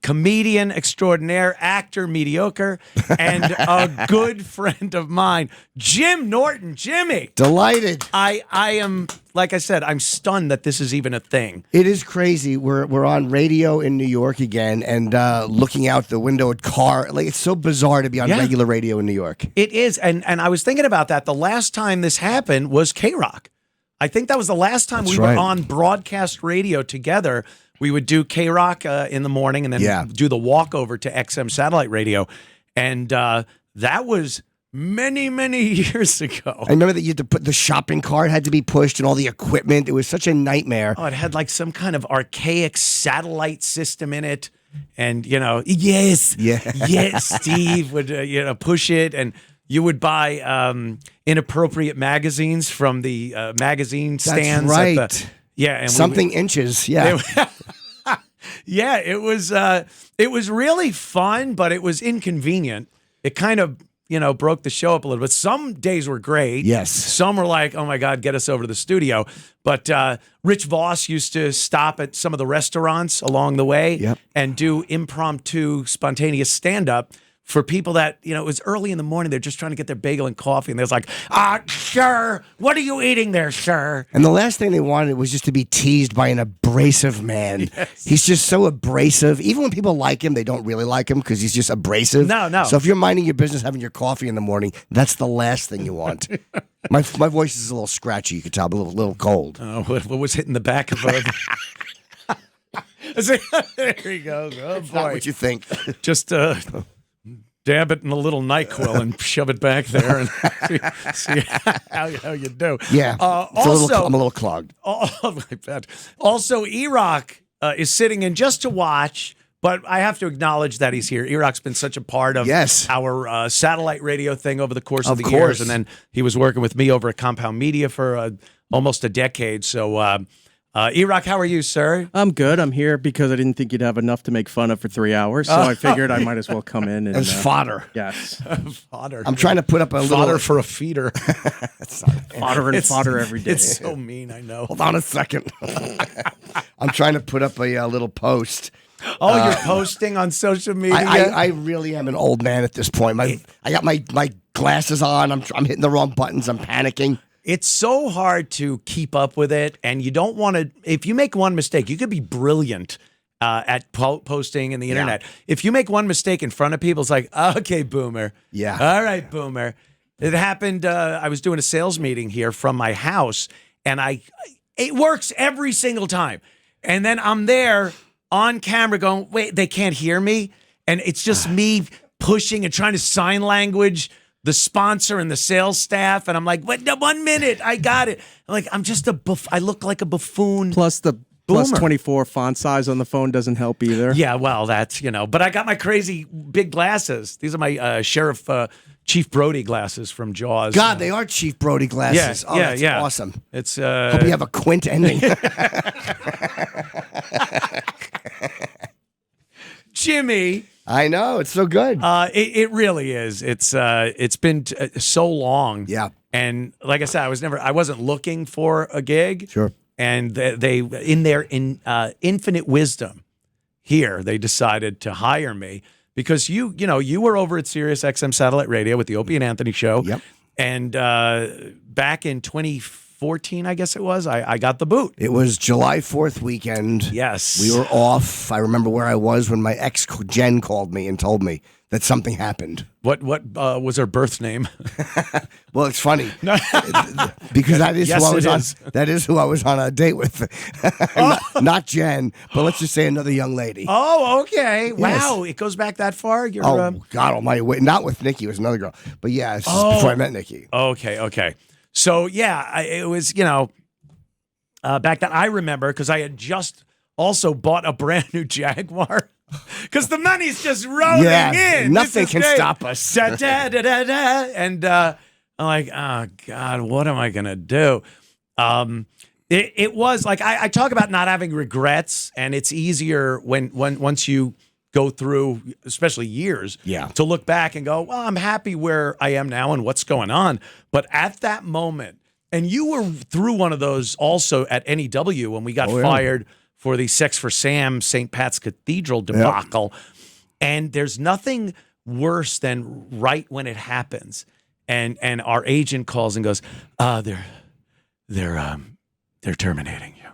comedian extraordinaire, actor mediocre, and a good friend of mine, Jim Norton. Jimmy. Delighted. I am, like I said, I'm stunned that this is even a thing. It is crazy. We're on radio in New York again, and looking out the window at car. Like, it's so bizarre to be on regular radio in New York. It is, and I was thinking about that. The last time this happened was K-Rock. I think that was the last time we were on broadcast radio together. We would do K-Rock in the morning and then do the walkover to XM satellite radio. And that was many, many years ago. I remember that you had to put the shopping cart had to be pushed and all the equipment. It was such a nightmare. Oh, it had like some kind of archaic satellite system in it. And, yes, Steve would, push it. And you would buy inappropriate magazines from the magazine stands. That's right. And something inches. Yeah. Yeah, it was really fun, but it was inconvenient. It kind of, broke the show up a little bit. Some days were great. Yes. Some were like, oh my God, get us over to the studio. But Rich Voss used to stop at some of the restaurants along the way and do impromptu, spontaneous stand-up for people that, it was early in the morning. They're just trying to get their bagel and coffee. And they was like, sir, what are you eating there, sir? And the last thing they wanted was just to be teased by an abrasive man. Yes. He's just so abrasive. Even when people like him, they don't really like him because he's just abrasive. No. So if you're minding your business, having your coffee in the morning, that's the last thing you want. My voice is a little scratchy. You can tell I'm a little cold. Oh, what was hitting the back of a... There he goes. Oh, it's boy. Not what you think. Just... dab it in a little NyQuil and shove it back there and see how you do. Yeah. Also, I'm a little clogged. Oh, I bet. Also, E-Rock is sitting in just to watch, but I have to acknowledge that he's here. E-Rock's been such a part of our satellite radio thing over the course of the years, and then he was working with me over at Compound Media for almost a decade. So, E-Rock, how are you, sir? I'm good. I'm here because I didn't think you'd have enough to make fun of for 3 hours, so I figured I might as well come in. And, as fodder. Yes. Fodder. I'm trying to put up a little... Fodder for a feeder. Fodder every day. It's so mean, I know. Hold on a second. I'm trying to put up a little post. Oh, you're posting on social media? I really am an old man at this point. I got my glasses on. I'm hitting the wrong buttons. I'm panicking. It's so hard to keep up with it, and you don't want to. If you make one mistake, you could be brilliant at posting in the internet. If you make one mistake in front of people, it's like, okay, boomer. Yeah. All right, boomer. It happened. I was doing a sales meeting here from my house, and it works every single time. And then I'm there on camera going, wait, they can't hear me, and it's just me pushing and trying to sign language the sponsor and the sales staff, and I'm like, wait, no, 1 minute, I got it. I'm like, I'm just I look like a buffoon. Plus the plus 24 font size on the phone doesn't help either. Yeah, well, that's, but I got my crazy big glasses. These are my Sheriff Chief Brody glasses from Jaws. God, they are Chief Brody glasses. That's awesome. It's hope you have a quint ending. Jimmy. I know, it's so good. It really is. It's been so long. Yeah. And like I said, I wasn't looking for a gig. Sure. And they in their infinite wisdom here, they decided to hire me because you were over at Sirius XM Satellite Radio with the Opie and Anthony show. Yep. And back in 2014, I guess it was, I got the boot. It was July 4th weekend. Yes. We were off. I remember where I was when my ex, Jen, called me and told me that something happened. What was her birth name? Well, it's funny. Because that is who I was on. That is who I was on a date with. not Jen, but let's just say another young lady. Oh, okay. Yes. Wow. It goes back that far? God almighty. Wait, not with Nikki. It was another girl. But yeah, this is before I met Nikki. Okay. So, yeah, it was, back then I remember because I had just also bought a brand new Jaguar because the money's just rolling in. Nothing can stop us. And I'm like, oh, God, what am I going to do? It was like I talk about not having regrets, and it's easier when once you go through, especially years, to look back and go, well, I'm happy where I am now and what's going on. But at that moment, and you were through one of those also at NEW when we got fired for the Sex for Sam St. Pat's Cathedral debacle. And there's nothing worse than right when it happens. And our agent calls and goes, they're terminating you.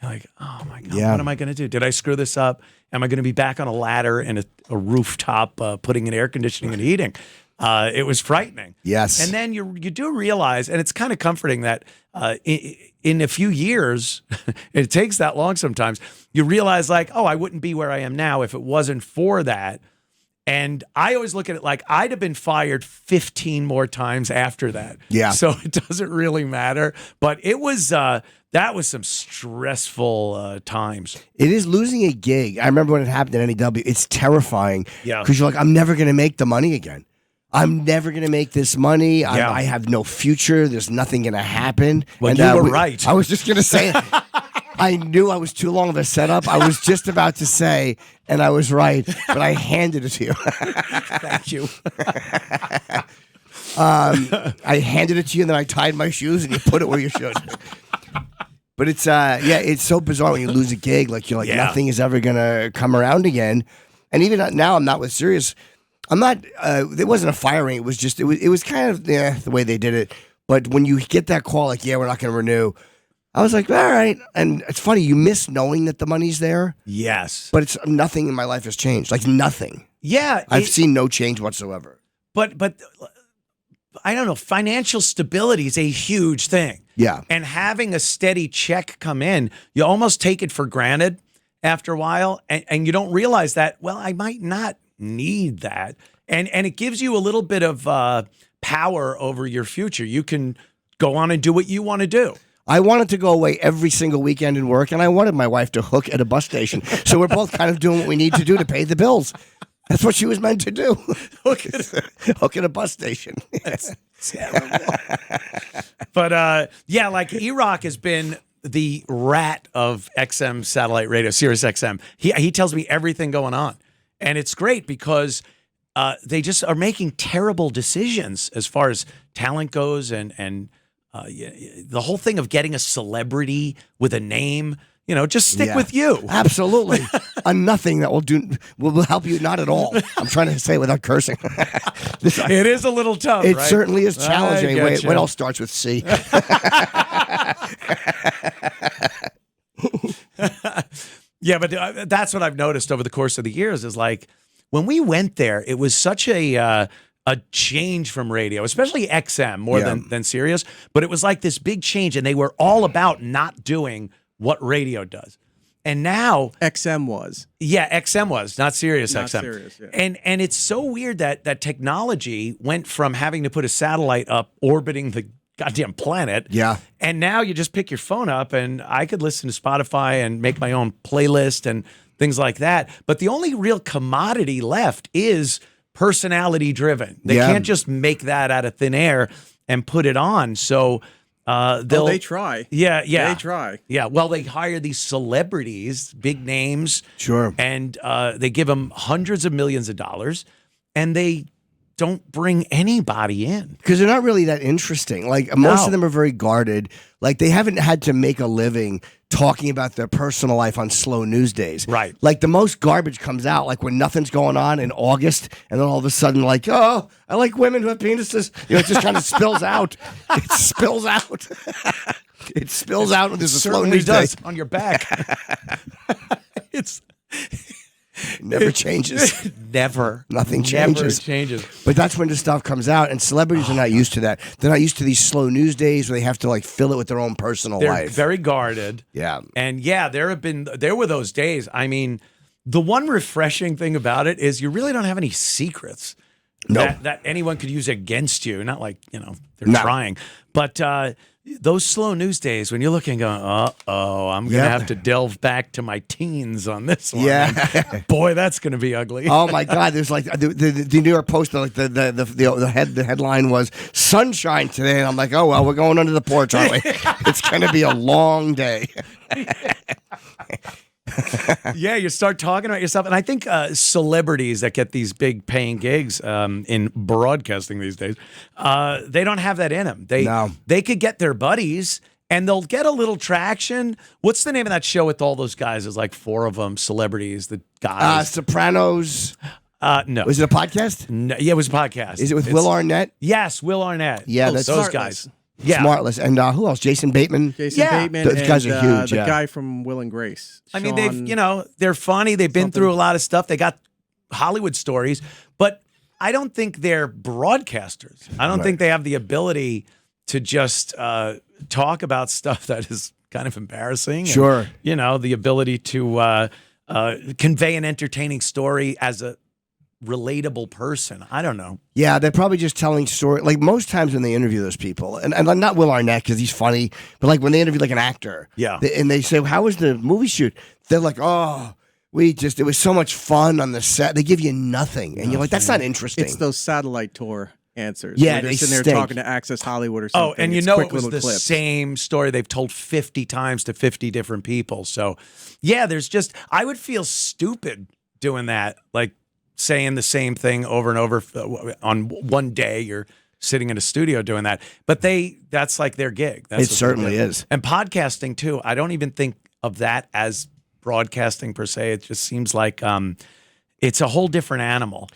You're like, oh my God, what am I going to do? Did I screw this up? Am I going to be back on a ladder in a rooftop putting in air conditioning and heating? It was frightening. Yes. And then you do realize, and it's kind of comforting that in a few years, it takes that long sometimes, you realize like, oh, I wouldn't be where I am now if it wasn't for that. And I always look at it like I'd have been fired 15 more times after that. Yeah. So it doesn't really matter. But it was that was some stressful times. It is losing a gig. I remember when it happened at NEW. It's terrifying. Yeah. Because you're like, I'm never going to make the money again. I'm never going to make this money. I have no future. There's nothing going to happen. Well, and you were right. I was just going to say I knew I was too long of a setup. I was just about to say, and I was right, but I handed it to you. Thank you. I handed it to you, and then I tied my shoes, and you put it where you should. But it's it's so bizarre when you lose a gig. Like you're like nothing is ever gonna come around again. And even now, I'm not with Sirius. I'm not. It wasn't a firing. It was just. It was kind of the way they did it. But when you get that call, like we're not gonna renew. I was like, all right. And it's funny, you miss knowing that the money's there. Yes. But it's nothing in my life has changed. Like nothing. Yeah. I've seen no change whatsoever. But I don't know. Financial stability is a huge thing. Yeah. And having a steady check come in, you almost take it for granted after a while. And you don't realize that, well, I might not need that. And it gives you a little bit of power over your future. You can go on and do what you want to do. I wanted to go away every single weekend and work, and I wanted my wife to hook at a bus station. So we're both kind of doing what we need to do to pay the bills. That's what she was meant to do. Hook at a bus station. That's terrible. But like E-Rock has been the rat of XM satellite radio, Sirius XM. He tells me everything going on. And it's great because they just are making terrible decisions as far as talent goes and the whole thing of getting a celebrity with a name, just stick with you. Absolutely. A nothing that will help you not at all. I'm trying to say it without cursing. It is a little tough. It right? certainly is challenging. What else starts with C? Yeah, but that's what I've noticed over the course of the years is like when we went there, it was such a change from radio, especially XM more than Sirius. But it was like this big change, and they were all about not doing what radio does. And now XM was. Yeah, XM was, not Sirius Not XM. Sirius, yeah. And it's so weird that technology went from having to put a satellite up orbiting the goddamn planet. Yeah. And now you just pick your phone up and I could listen to Spotify and make my own playlist and things like that. But the only real commodity left is personality driven. They can't just make that out of thin air and put it on. So they try. Yeah. They try. Yeah. Well, they hire these celebrities, big names. Sure. And they give them hundreds of millions of dollars and they don't bring anybody in. Because they're not really that interesting. Like most of them are very guarded. Like they haven't had to make a living talking about their personal life on slow news days. Right. Like the most garbage comes out like when nothing's going on in August and then all of a sudden like, oh, I like women who have penises. It just kind of spills out. It spills out. It spills out when there's a slow news day. On your back. Never changes. Never. Nothing changes. Never changes. But that's when the stuff comes out, and celebrities are not used to that. They're not used to these slow news days where they have to like fill it with their own personal They're life. very guarded. Yeah. And there were those days. I mean, the one refreshing thing about it is you really don't have any secrets that anyone could use against you. Not like, they're trying. But those slow news days when you're looking going, I'm going to have to delve back to my teens on this one. Yeah. And boy, that's going to be ugly. Oh my God! There's like the New York Post. Like the headline was "Sunshine today," and I'm like, oh well, we're going under the porch, aren't we? It's going to be a long day. Yeah, you start talking about yourself. And I think celebrities that get these big paying gigs in broadcasting these days, they don't have that in them. They could get their buddies and they'll get a little traction. What's the name of that show with all those guys? There's like 4 of them, celebrities, the guys. Sopranos. No. Was it a podcast? No, yeah, it was a podcast. Is it with Will Arnett? Yes, Will Arnett. Yeah, that's those Smartless. guys. Yeah. Smartless. And who else? Jason Bateman? Jason Bateman. Those guys are huge. The yeah. guy from Will and Grace. I mean, Sean- they're funny. They've been something. through a lot of stuff. They got Hollywood stories, but I don't think they're broadcasters. I don't think they have the ability to just talk about stuff that is kind of embarrassing. Sure. And, the ability to convey an entertaining story as a relatable person. I don't know. Yeah, they're probably just telling story. Like most times when they interview those people, and not Will Arnett because he's funny, but like when they interview like an actor, and they say, "How was the movie shoot?" They're like, "Oh, it was so much fun on the set." They give you nothing, and you're like, "That's not interesting." It's those satellite tour answers. Yeah, where they're they sitting there stink. talking to Access Hollywood or something. Oh, and It's it quick was little the clips. same story they've told 50 times to 50 different people. So, yeah, I would feel stupid doing that, like saying the same thing over and over on one day. You're sitting in a studio doing that. But that's like their gig. That's It certainly is. And podcasting, too. I don't even think of that as broadcasting per se. It just seems like it's a whole different animal.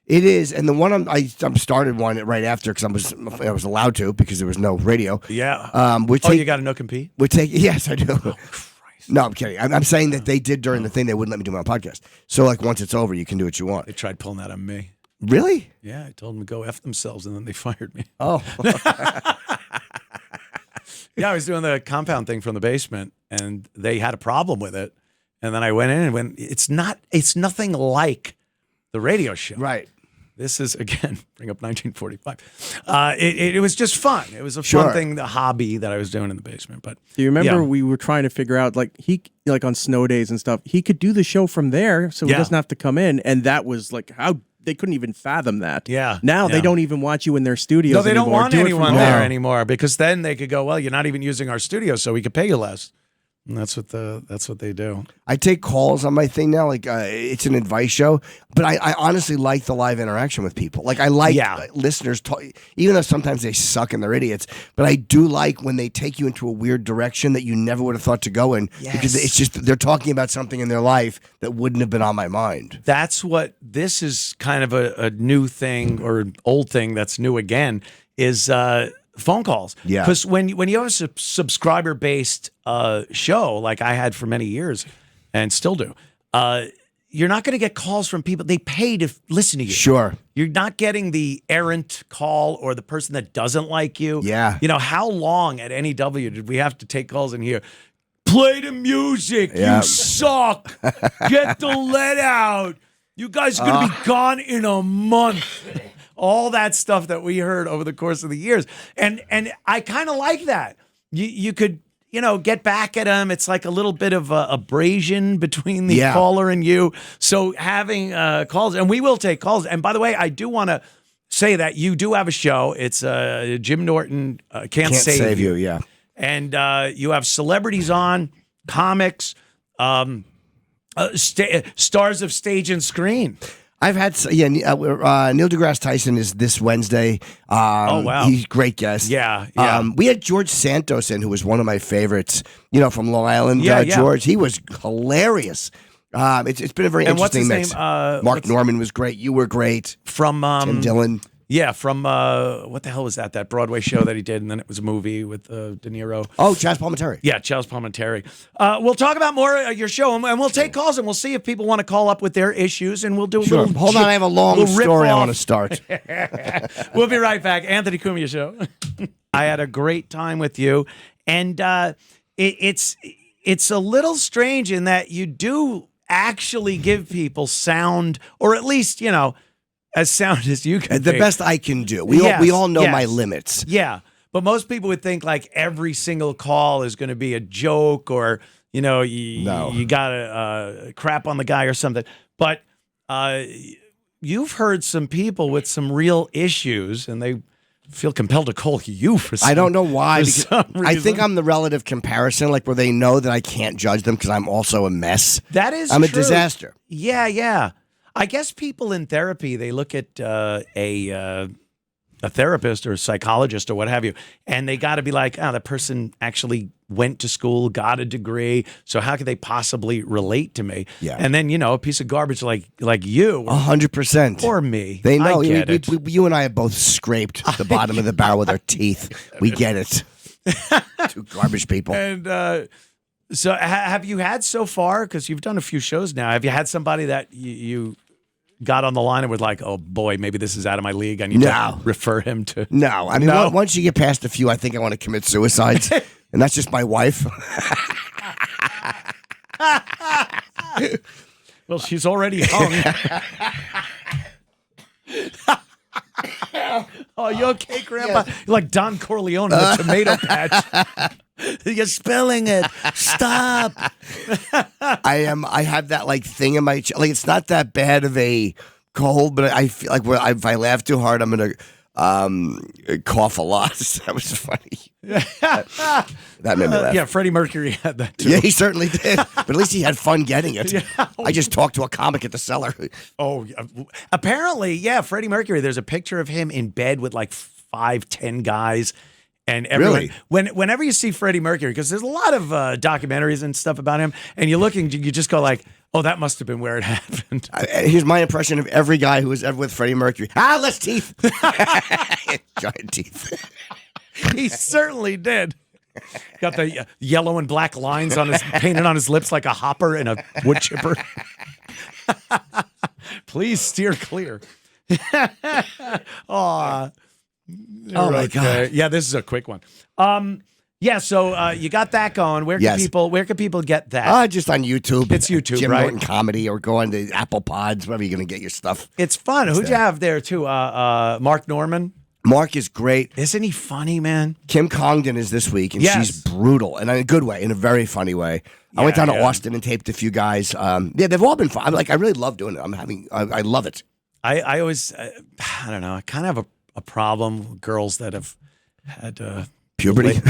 It is, and the one I started one right after because I was allowed to because there was no radio. Yeah. You got a no compete? Yes, I do. Oh, Christ. No, I'm kidding. I'm saying that they did during the thing. They wouldn't let me do my podcast. So like once it's over, you can do what you want. They tried pulling that on me. Really? Yeah, I told them to go F themselves, and then they fired me. Oh. Yeah, I was doing the compound thing from the basement, and they had a problem with it. And then I went in and it's nothing like the radio show. Right. This is, again, bring up 1945. It was just fun. It was a Sure. fun thing, the hobby that I was doing in the basement. But Do you remember yeah. we were trying to figure out like on snow days and stuff, he could do the show from there so he Yeah. doesn't have to come in, and that was like how they couldn't even fathom that. Yeah. Now Yeah. they don't even want you in their studios. No, they don't anymore. want Do it from anyone home. there anymore because then they could go, well, you're not even using our studio, so we could pay you less. And that's what they do. I take calls on my thing now. Like it's an advice show, but I honestly like the live interaction with people. Like I like listeners, even though sometimes they suck and they're idiots. But I do like when they take you into a weird direction that you never would have thought to go in because it's just they're talking about something in their life that wouldn't have been on my mind. That's what this is kind of a new thing or an old thing that's new again is phone calls. Yeah. Because when you have a subscriber based show like I had for many years and still do, you're not going to get calls from people. They pay to listen to you. Sure. You're not getting the errant call or the person that doesn't like you. Yeah. How long at NEW did we have to take calls in here? Play the music. Yeah. You suck. Get the lead out. You guys are going to be gone in a month. All that stuff that we heard over the course of the years. And I kind of like that. You could, get back at them. It's like a little bit of abrasion between the caller and you. So having calls, and we will take calls. And by the way, I do want to say that you do have a show. It's Jim Norton, Can't Save You. Yeah. And you have celebrities on, comics, stars of stage and screen. I've had Neil deGrasse Tyson is this Wednesday. Oh wow, he's a great guest. Yeah. We had George Santos in, who was one of my favorites. From Long Island. Yeah. George, he was hilarious. It's been a very And what's interesting his mix. name? Mark Norman was great. You were great. From Tim Dillon. Yeah, from what the hell was that? That Broadway show that he did, and then it was a movie with De Niro. Oh, Chaz Palminteri. Yeah, Charles Palminteri. We'll talk about more of your show, and we'll take calls, and we'll see if people want to call up with their issues, and we'll do a Sure. little. Hold on, I have a long story I want to start. We'll be right back. Anthony Cumia Show. I had a great time with you, and it's a little strange in that you do actually give people sound, or at least as sound as you can. The be. best I can do. We all know my limits. Yeah, but most people would think like every single call is going to be a joke, or you got to crap on the guy or something. But you've heard some people with some real issues, and they feel compelled to call you for some. I don't know why. For some I think reason. I'm the relative comparison, like where they know that I can't judge them because I'm also a mess. That is I'm a true. disaster. Yeah. I guess people in therapy, they look at a a therapist or a psychologist or what have you, and they got to be like, oh, that person actually went to school, got a degree, so how could they possibly relate to me? Yeah. And then, a piece of garbage like you 100%. or me. They know. I get it. You and I have both scraped the bottom of the barrel with our teeth. We get it. Two garbage people. And so have you had so far, because you've done a few shows now, have you had somebody that you got on the line and was like, oh boy, maybe this is out of my league, I need to refer him to? No. I mean, once you get past a few, I think I want to commit suicides. And that's just my wife. Well, she's already hung. Oh, you okay, Grandpa? Yes. You're like Don Corleone in the tomato patch. You're spilling it. Stop. I have that thing in my like. It's not that bad of a cold, but I feel like if I laugh too hard, I'm gonna cough a lot. That was funny. That made me laugh. Yeah, Freddie Mercury had that too. Yeah, he certainly did. But at least he had fun getting it. Yeah. I just talked to a comic at the cellar. Oh, apparently, yeah, Freddie Mercury. There's a picture of him in bed with 5-10 guys. And everyone, whenever you see Freddie Mercury, because there's a lot of documentaries and stuff about him, and you just go like, oh, that must have been where it happened. Here's my impression of every guy who was ever with Freddie Mercury. Less teeth. Giant teeth. He certainly did. Got the yellow and black lines painted on his lips like a hopper and a wood chipper. Please steer clear. Aw. Oh my God! Yeah, this is a quick one. Yeah, so you got that going. Where can people get that? Just on YouTube. It's YouTube, Jim right? Norton Comedy, or go on to Apple Pods, wherever you're going to get your stuff. It's fun. Who'd you have there too? Mark Norman. Mark is great. Isn't he funny, man? Kim Congdon is this week, and she's brutal, and in a good way, in a very funny way. I went down to Austin and taped a few guys. They've all been fun. I really love doing it. I love it. I always, I don't know. I kind of have a problem with girls that have had puberty.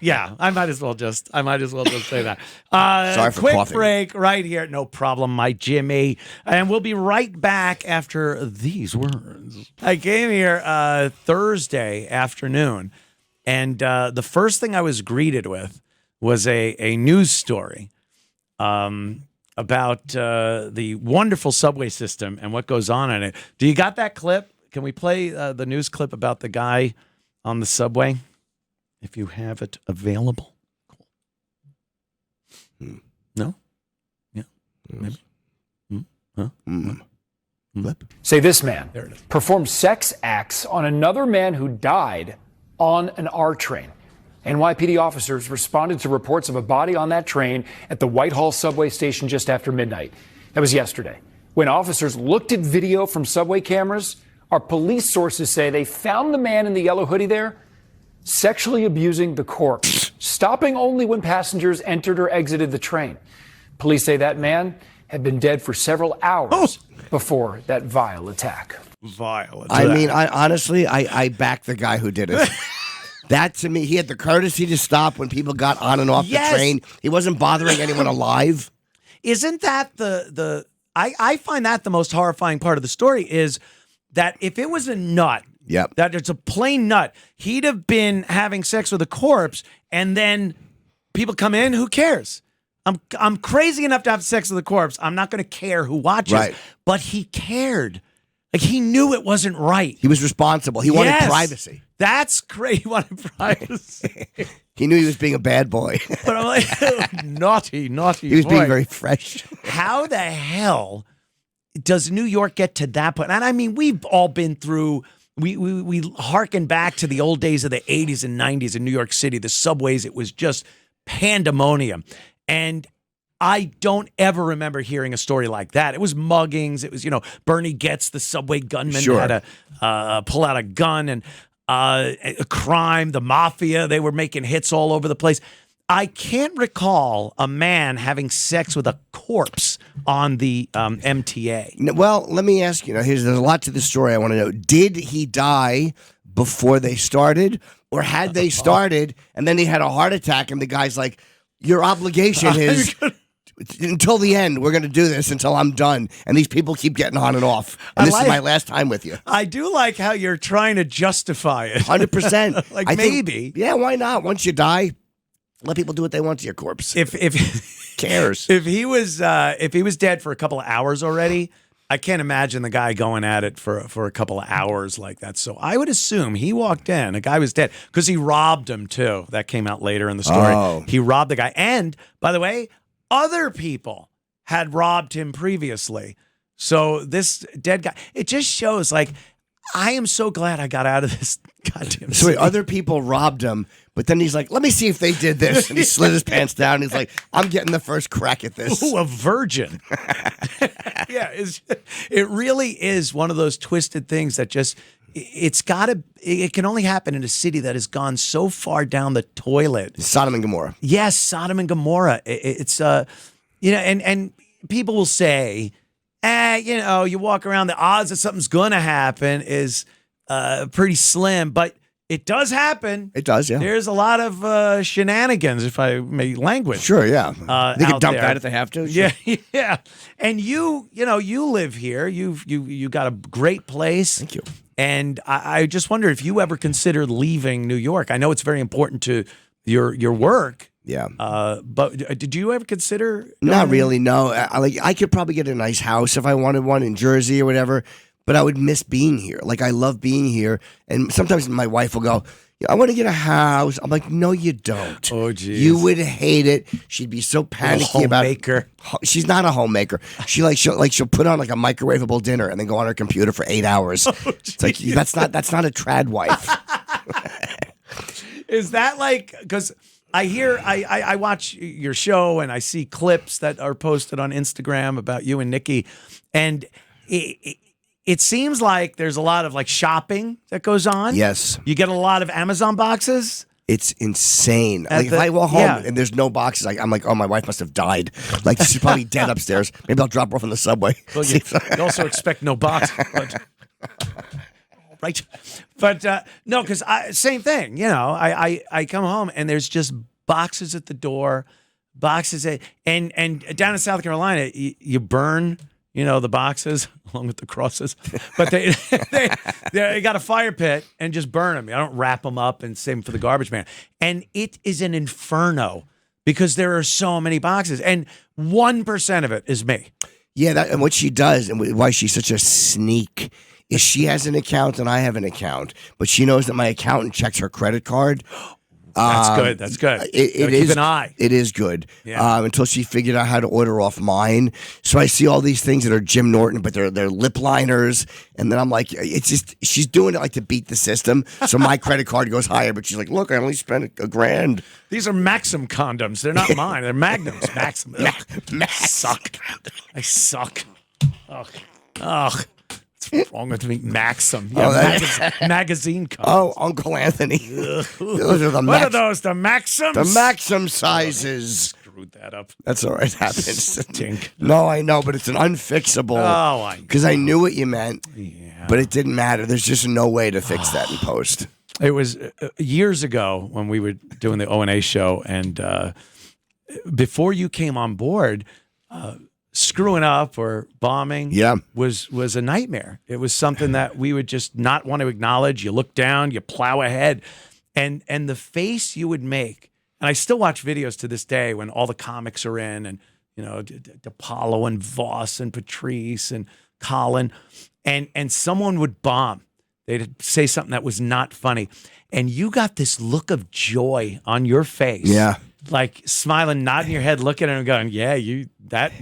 Yeah. I might as well just say that. Sorry for quick coughing. Break right here. No problem, my Jimmy. And we'll be right back after these words. I came here Thursday afternoon, and the first thing I was greeted with was a news story about the wonderful subway system and what goes on in it. Do you got that clip? Can we play the news clip about the guy on the subway? If you have it available. Cool. No? Yeah. Maybe. Huh? Flip. Say this man There it is. performed sex acts on another man who died on an R train. NYPD officers responded to reports of a body on that train at the Whitehall subway station just after midnight. That was yesterday. When officers looked at video from subway cameras, our police sources say they found the man in the yellow hoodie there sexually abusing the corpse, stopping only when passengers entered or exited the train. Police say that man had been dead for several hours before that vile attack. Honestly, I back the guy who did it. That, to me, he had the courtesy to stop when people got on and off the train. He wasn't bothering anyone alive. Isn't that I find that the most horrifying part of the story is that if it was a nut, that it's a plain nut, he'd have been having sex with a corpse, and then people come in, who cares? I'm crazy enough to have sex with a corpse. I'm not going to care who watches. Right. But he cared. He knew it wasn't right. He was responsible. He wanted privacy. That's great. He wanted privacy. He knew he was being a bad boy. But I'm like, naughty He was boy. being very fresh. How the hell does New York get to that point? And I mean, we've all been through, we harken back to the old days of the 80s and 90s in New York City. The subways, it was just pandemonium. And I don't ever remember hearing a story like that. It was muggings. It was, Bernie Getz, the subway gunman, had to pull out a gun, and a crime, the mafia, they were making hits all over the place. I can't recall a man having sex with a corpse on the MTA. Well, let me ask you. There's a lot to the story I want to know. Did he die before they started, or had they started and then he had a heart attack and the guy's like, your obligation is until the end, we're going to do this until I'm done. And these people keep getting on and off. And this is my last time with you. I do like how you're trying to justify it. 100%. Like, I maybe. Think, yeah, why not? Once you die, let people do what they want to your corpse. If cares? If he was dead for a couple of hours already, I can't imagine the guy going at it for a couple of hours like that. So I would assume he walked in, a guy was dead because he robbed him too. That came out later in the story. Oh. He robbed the guy, and by the way, other people had robbed him previously. So this dead guy, it just shows like I am so glad I got out of this goddamn. So other people robbed him, but then he's like, "Let me see if they did this," and he slid his pants down. And he's like, "I'm getting the first crack at this." Ooh, a virgin. Yeah, it really is one of those twisted things that just it can only happen in a city that has gone so far down the toilet. Sodom and Gomorrah. Yes, Sodom and Gomorrah. It's and people will say, you walk around, the odds that something's going to happen is pretty slim, but it does happen. It does, yeah. There's a lot of shenanigans, if I may language. Sure, yeah. They can dump there. that if they have to. Sure. Yeah, yeah. And you live here. You got a great place. Thank you. And I just wonder if you ever considered leaving New York. I know it's very important to your work. Yeah. But did you ever consider? Not really, no. I could probably get a nice house if I wanted one in Jersey or whatever, but I would miss being here. Like, I love being here. And sometimes my wife will go, "I want to get a house." I'm like, "No, you don't. Oh, geez. You would hate it." She'd be so panicky about it. She's not a homemaker. She'll put on like a microwavable dinner and then go on her computer for 8 hours. It's like, that's not a trad wife. Is that like, because I watch your show and I see clips that are posted on Instagram about you and Nikki, and it seems like there's a lot of like shopping that goes on. Yes. You get a lot of Amazon boxes. It's insane. If I walk home and there's no boxes, I'm like, "Oh, my wife must have died. Like, she's probably dead upstairs. Maybe I'll drop her off on the subway." Well, you also expect no box. Right. But no, because same thing. I come home and there's just boxes at the door, boxes and down in South Carolina, you burn, the boxes along with the crosses, but they got a fire pit and just burn them. I don't wrap them up and save them for the garbage man. And it is an inferno because there are so many boxes, and 1% of it is me. Yeah, and what she does and why she's such a sneak is she has an account and I have an account, but she knows that my accountant checks her credit card. That's good. That's good. It keep is an eye. It is good. Yeah. Until she figured out how to order off mine. So I see all these things that are Jim Norton, but they're lip liners. And then I'm like, it's just, she's doing it like to beat the system. So my credit card goes higher, but she's like, "Look, I only spent $1,000. These are Maxim condoms. They're not mine. They're Magnums. Maxim. Suck. I suck. Ugh. What's wrong with me? Maxim. Yeah, magazine covers. Oh, Uncle Anthony. Those are what are those? The Maxims? The Maxim sizes. Screwed that up. That's all right. It happens. Stink. No, I know, but it's an unfixable. Oh, I know. Because I knew what you meant, yeah. but it didn't matter. There's just no way to fix that in post. It was years ago when we were doing the O&A show, and before you came on board, screwing up or bombing was a nightmare. It was something that we would just not want to acknowledge. You look down, you plow ahead, and the face you would make. And I still watch videos to this day when all the comics are in, and DePaulo and Voss and Patrice and Colin, and someone would bomb. They'd say something that was not funny, and you got this look of joy on your face. Yeah. Like smiling, nodding your head, looking at him, going, "Yeah, that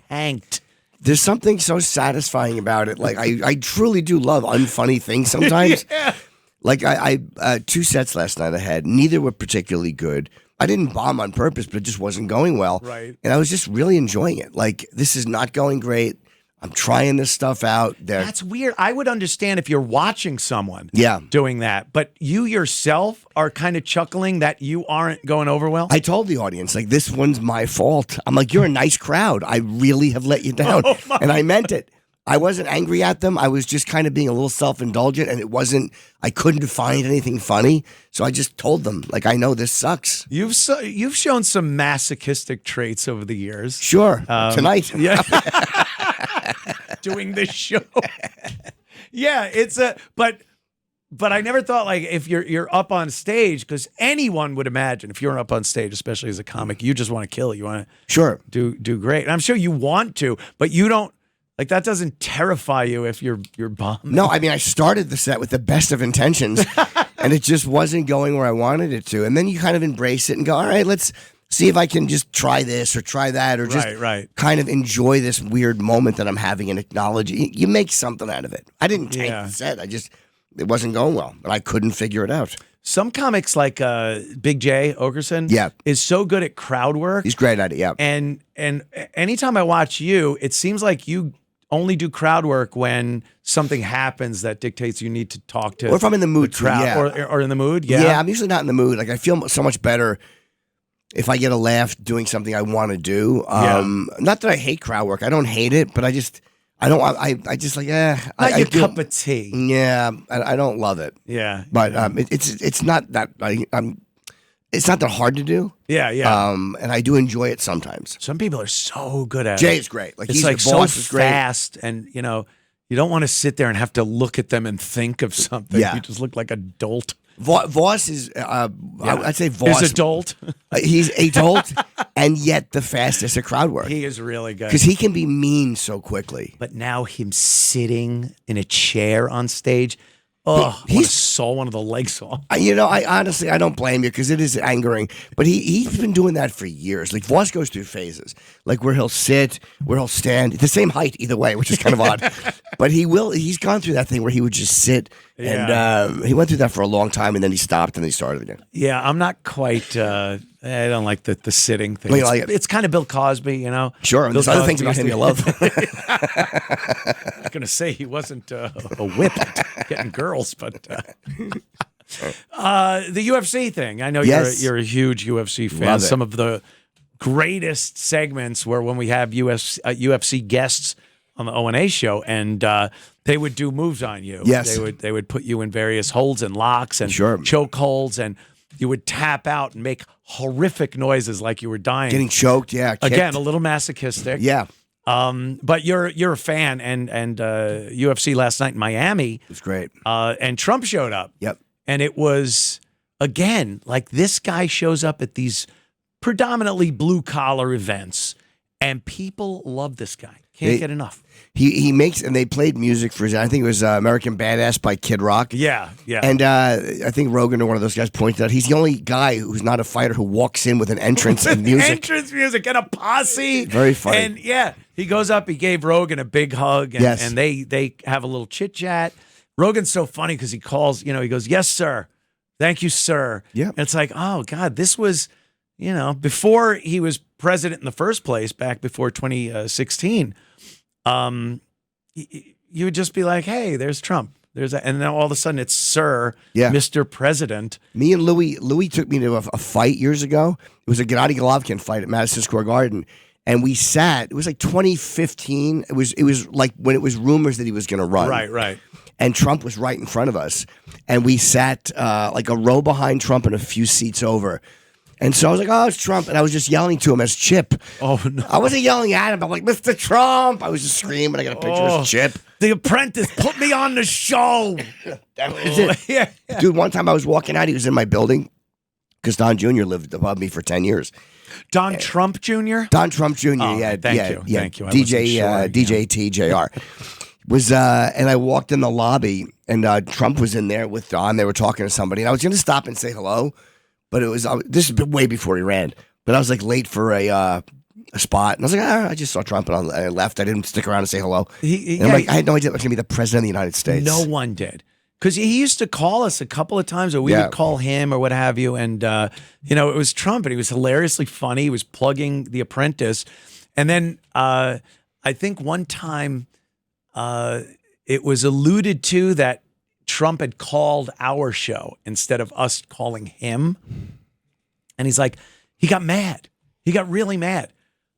tanked." There's something so satisfying about it. Like I truly do love unfunny things sometimes. Yeah. Like I 2 sets last night I had. Neither were particularly good. I didn't bomb on purpose, but it just wasn't going well. Right. And I was just really enjoying it. Like, this is not going great. I'm trying this stuff out. That's weird. I would understand if you're watching someone Yeah. doing that, but you yourself are kind of chuckling that you aren't going over well? I told the audience, like, this one's my fault. I'm like, "You're a nice crowd. I really have let you down." And I meant it. I wasn't angry at them. I was just kind of being a little self-indulgent, and I couldn't find anything funny. So I just told them, like, I know this sucks. You've shown some masochistic traits over the years. Sure. Tonight. Yeah. Doing this show. Yeah, it's but I never thought, like, if you're up on stage, because anyone would imagine if you're up on stage, especially as a comic, you just want to kill. You want to do great. And I'm sure you want to, but you don't. Like, that doesn't terrify you if you're bombed. No, I mean, I started the set with the best of intentions, and it just wasn't going where I wanted it to. And then you kind of embrace it and go, all right, let's see if I can just try this or try that, or just kind of enjoy this weird moment that I'm having and acknowledge it. You make something out of it. I didn't take the set. It wasn't going well, and I couldn't figure it out. Some comics like Big J Okerson is so good at crowd work. He's great at it, yeah. And anytime I watch you, it seems like you only do crowd work when something happens that dictates you need to talk to. Or if I'm in the mood, crowd, or in the mood, Yeah, I'm usually not in the mood. Like, I feel so much better if I get a laugh doing something I want to do. Not that I hate crowd work. I don't hate it, but I just like, not your cup of tea. Yeah, I don't love it. Yeah, but it's not that it's not that hard to do. Yeah. And I do enjoy it sometimes. Some people are so good at it. Jay's great. Like, it's he's like the boss, so fast, and you don't want to sit there and have to look at them and think of something. Yeah. You just look like a dolt. Voss is, I'd say Voss is a dolt. He's a dolt, and yet the fastest at crowd work. He is really good. Because he can be mean so quickly. But now him sitting in a chair on stage, he saw one of the legs off. I honestly, I don't blame you, because it is angering. But he's been doing that for years. Like, Voss goes through phases, like where he'll sit, where he'll stand, the same height either way, which is kind of odd. But he's gone through that thing where he would just sit, and he went through that for a long time, and then he stopped and then he started again. Yeah, I'm not quite. I don't like the sitting thing. It's kind of Bill Cosby, Sure, and there's other things about him you love. I was going to say he wasn't a whip at getting girls, but the UFC thing. I know you're a huge UFC fan. Love it. Some of the greatest segments were when we have UFC guests on the O&A show, and they would do moves on you. Yes, they would put you in various holds and locks and choke holds, and you would tap out and make horrific noises like you were dying, getting choked. Kicked. Again, a little masochistic. Yeah. But you're a fan, and UFC last night in Miami. It was great. And Trump showed up. Yep. And it was, again, like, this guy shows up at these predominantly blue collar events, and people love this guy. Can't get enough. He makes, and they played music for his, I think it was American Badass by Kid Rock. Yeah. And I think Rogan or one of those guys pointed out he's the only guy who's not a fighter who walks in with an entrance and music. Entrance music and a posse. Very funny. And he goes up, he gave Rogan a big hug, and, and they have a little chit chat. Rogan's so funny because he calls, he goes, "Yes, sir. Thank you, sir." Yeah. And it's like, oh God, this was, before he was president in the first place, back before 2016. You would just be like, "Hey, there's Trump." And then all of a sudden it's Sir, Mr. President. Me and Louis took me to a fight years ago. It was a Gennady Golovkin fight at Madison Square Garden. And we sat, it was like 2015. It was like when it was rumors that he was going to run. Right. And Trump was right in front of us. And we sat like a row behind Trump and a few seats over. And so I was like, "Oh, it's Trump." And I was just yelling to him as Chip. Oh, no. I wasn't yelling at him. I'm like, "Mr. Trump." I was just screaming. I got a picture of Chip. The Apprentice, put me on the show. That was it. Yeah. Dude, one time I was walking out. He was in my building because Don Jr. lived above me for 10 years. Don Trump Jr.? Don Trump Jr., Thank you. DJ TJR. And I walked in the lobby, and Trump was in there with Don. They were talking to somebody, and I was going to stop and say hello. But it was this is way before he ran. But I was like late for a spot, and I was like, I just saw Trump, and I left. I didn't stick around and say hello. I'm like, I had no idea I was going to be the president of the United States. No one did, because he used to call us a couple of times, or we would call him, or what have you. And it was Trump, and he was hilariously funny. He was plugging The Apprentice, and then I think one time it was alluded to that Trump had called our show instead of us calling him. And he's like, he got mad. He got really mad.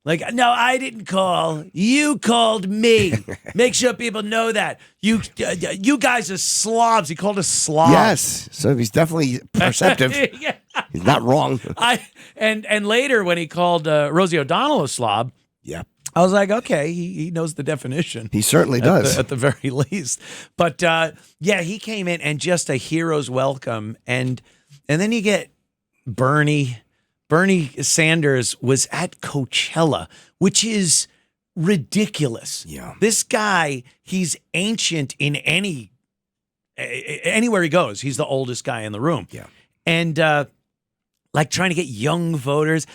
Like, no, I didn't call. You called me. Make sure people know that. You guys are slobs. He called us slobs. Yes. So he's definitely perceptive. Yeah. He's not wrong. And later when he called Rosie O'Donnell a slob, Yeah. I was like, okay, he knows the definition. He certainly does. At the very least. But yeah, he came in and just a hero's welcome. And then you get Bernie Sanders was at Coachella, which is ridiculous. Yeah. This guy, he's ancient in anywhere he goes. He's the oldest guy in the room. Yeah. And like trying to get young voters.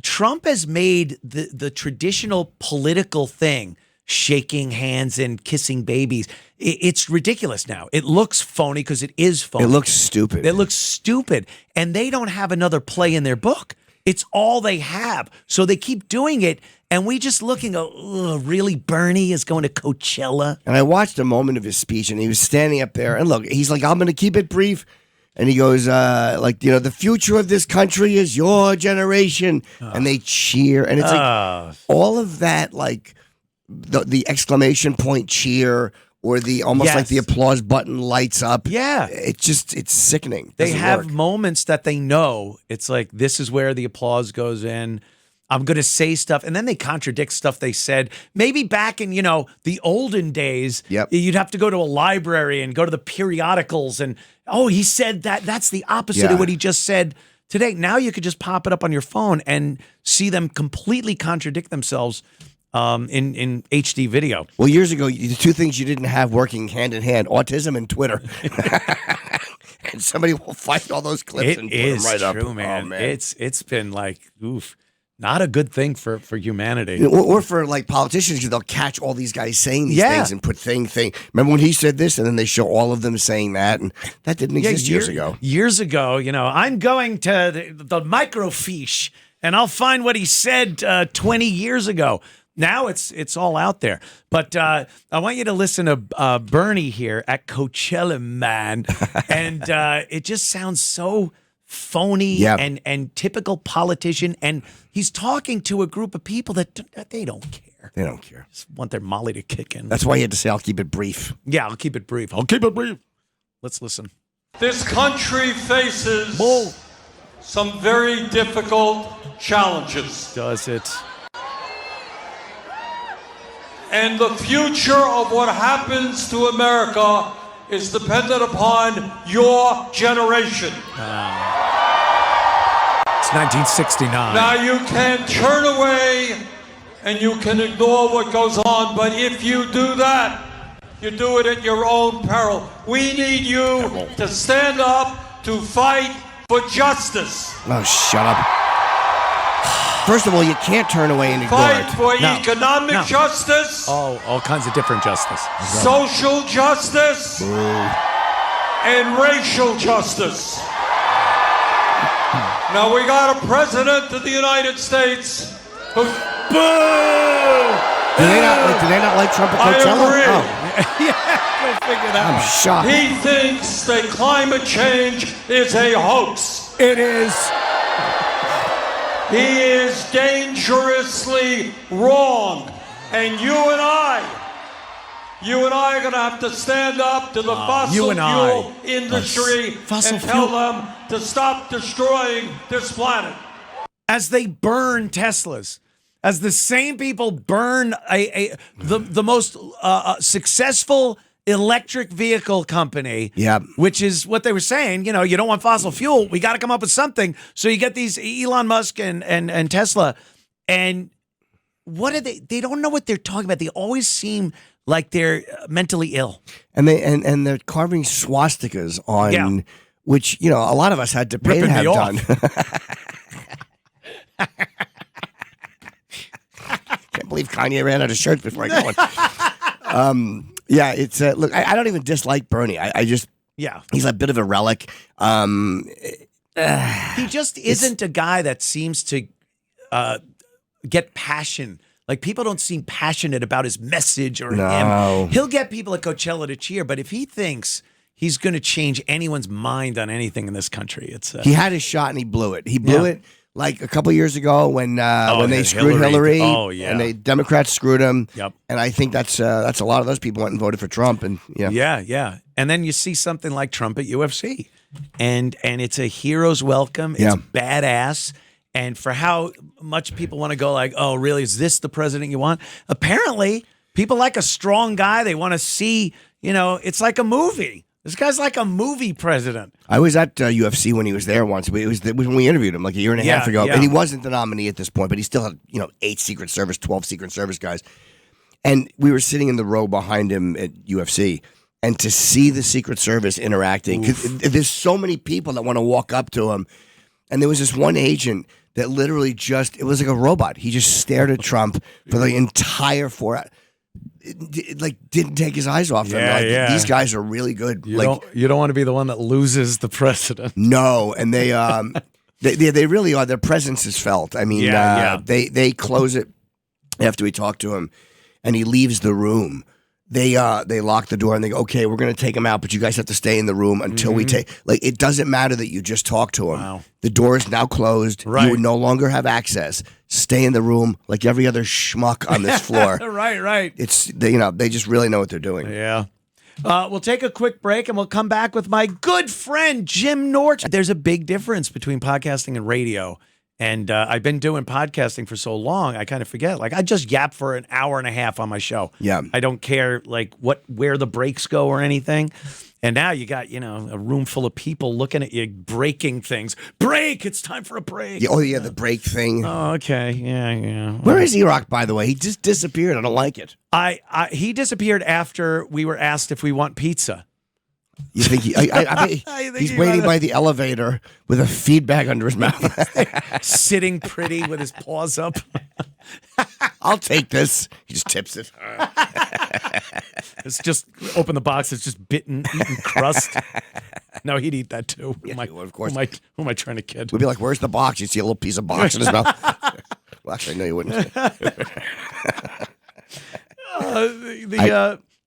Trump has made the traditional political thing, shaking hands and kissing babies. It's ridiculous now. It looks phony because it is phony. It looks stupid. It looks stupid. And they don't have another play in their book. It's all they have. So they keep doing it. And we just look and go, really? Bernie is going to Coachella? And I watched a moment of his speech, and he was standing up there. And look, he's like, I'm going to keep it brief. And he goes, the future of this country is your generation. And they cheer. And it's like all of that, like the exclamation point cheer or the almost like the applause button lights up. Yeah. It's sickening. They Doesn't have work. moments that they know. It's like, this is where the applause goes in. I'm going to say stuff. And then they contradict stuff they said. Maybe back in, the olden days, you'd have to go to a library and go to the periodicals and, he said that. That's the opposite of what he just said today. Now you could just pop it up on your phone and see them completely contradict themselves in HD video. Well, years ago, the two things you didn't have working hand in hand, autism and Twitter. And somebody will find all those clips and put them right up. True, man. Oh, man. It's been like, oof. Not a good thing for humanity. Or for like politicians, because they'll catch all these guys saying these things and put thing. Remember when he said this, and then they show all of them saying that, and that didn't exist years ago. Years ago, I'm going to the microfiche, and I'll find what he said 20 years ago. Now it's all out there. But I want you to listen to Bernie here at Coachella, man, and it just sounds so phony and typical politician, and he's talking to a group of people that they don't care. They don't care. Just want their molly to kick in. That's why you had to say, I'll keep it brief. Yeah, I'll keep it brief. Let's listen. This country faces some very difficult challenges. Does it? And the future of what happens to America is dependent upon your generation. It's 1969. Now you can turn away and you can ignore what goes on, but if you do that, you do it at your own peril. We need you to stand up to fight for justice. Oh, shut up. First of all, you can't turn away and ignore Fight it. for economic justice. All kinds of different justice. Social justice. And racial justice. Now we got a president of the United States who... Do they not like Trump at Coachella? I agree. Go figure that I'm shocked. He thinks that climate change is a hoax. It is. He is dangerously wrong. And you and I are going to have to stand up to the fossil fuel industry and tell them to stop destroying this planet. As they burn Teslas, as the same people burn the most successful electric vehicle company, which is what they were saying, you don't want fossil fuel, we got to come up with something. So you get these Elon Musk and Tesla, and what are they don't know what they're talking about. They always seem like they're mentally ill. And they're carving swastikas on which, a lot of us had to pay to have done. Can't believe Kanye ran out of shirts before I got one. It's look, I don't even dislike Bernie. I just he's a bit of a relic. He just isn't a guy that seems to get passion. Like, people don't seem passionate about his message or him. He'll get people at Coachella to cheer, but if he thinks he's going to change anyone's mind on anything in this country, it's... he had his shot and he blew it. He blew it Like a couple years ago when they yeah, screwed Hillary. Oh, yeah. And the Democrats screwed him. Yep. And I think that's a lot of those people went and voted for Trump. And Yeah. And then you see something like Trump at UFC. And it's a hero's welcome. It's badass. And for how much people want to go like, oh, really? Is this the president you want? Apparently, people like a strong guy. They want to see, it's like a movie. This guy's like a movie president. I was at UFC when he was there once. It was when we interviewed him like a year and a half ago. Yeah. And he wasn't the nominee at this point, but he still had 8 Secret Service, 12 Secret Service guys. And we were sitting in the row behind him at UFC. And to see the Secret Service interacting, 'cause there's so many people that want to walk up to him. And there was this one agent that literally it was like a robot. He just stared at Trump for the entire 4 hours. Didn't take his eyes off him. These guys are really good. You don't want to be the one that loses the president. No, and they really are. Their presence is felt. I mean, they close it after we talk to him, and he leaves the room. They lock the door and they go, okay, we're going to take him out, but you guys have to stay in the room until we take. Like, it doesn't matter that you just talked to him. Wow. The door is now closed. Right. You would no longer have access. Stay in the room like every other schmuck on this floor. Right. It's they just really know what they're doing. Yeah. We'll take a quick break and we'll come back with my good friend, Jim Norton. There's a big difference between podcasting and radio. And I've been doing podcasting for so long, I kind of forget. Like, I just yap for an hour and a half on my show. Yeah. I don't care, like, where the breaks go or anything. And now you got, a room full of people looking at you breaking things. Break! It's time for a break. Yeah, the break thing. Oh, okay. Yeah. Where is E-Rock, by the way? He just disappeared. I don't like it. He disappeared after we were asked if we want pizza. You think he's waiting by the elevator with a feed bag under his mouth, sitting pretty with his paws up. I'll take this. He just tips it. It's just open the box. It's just eating crust. No, he'd eat that too. Of course. Who am I trying to kid? We'd be like, "Where's the box?" You'd see a little piece of box in his mouth. Well, actually, no, you wouldn't.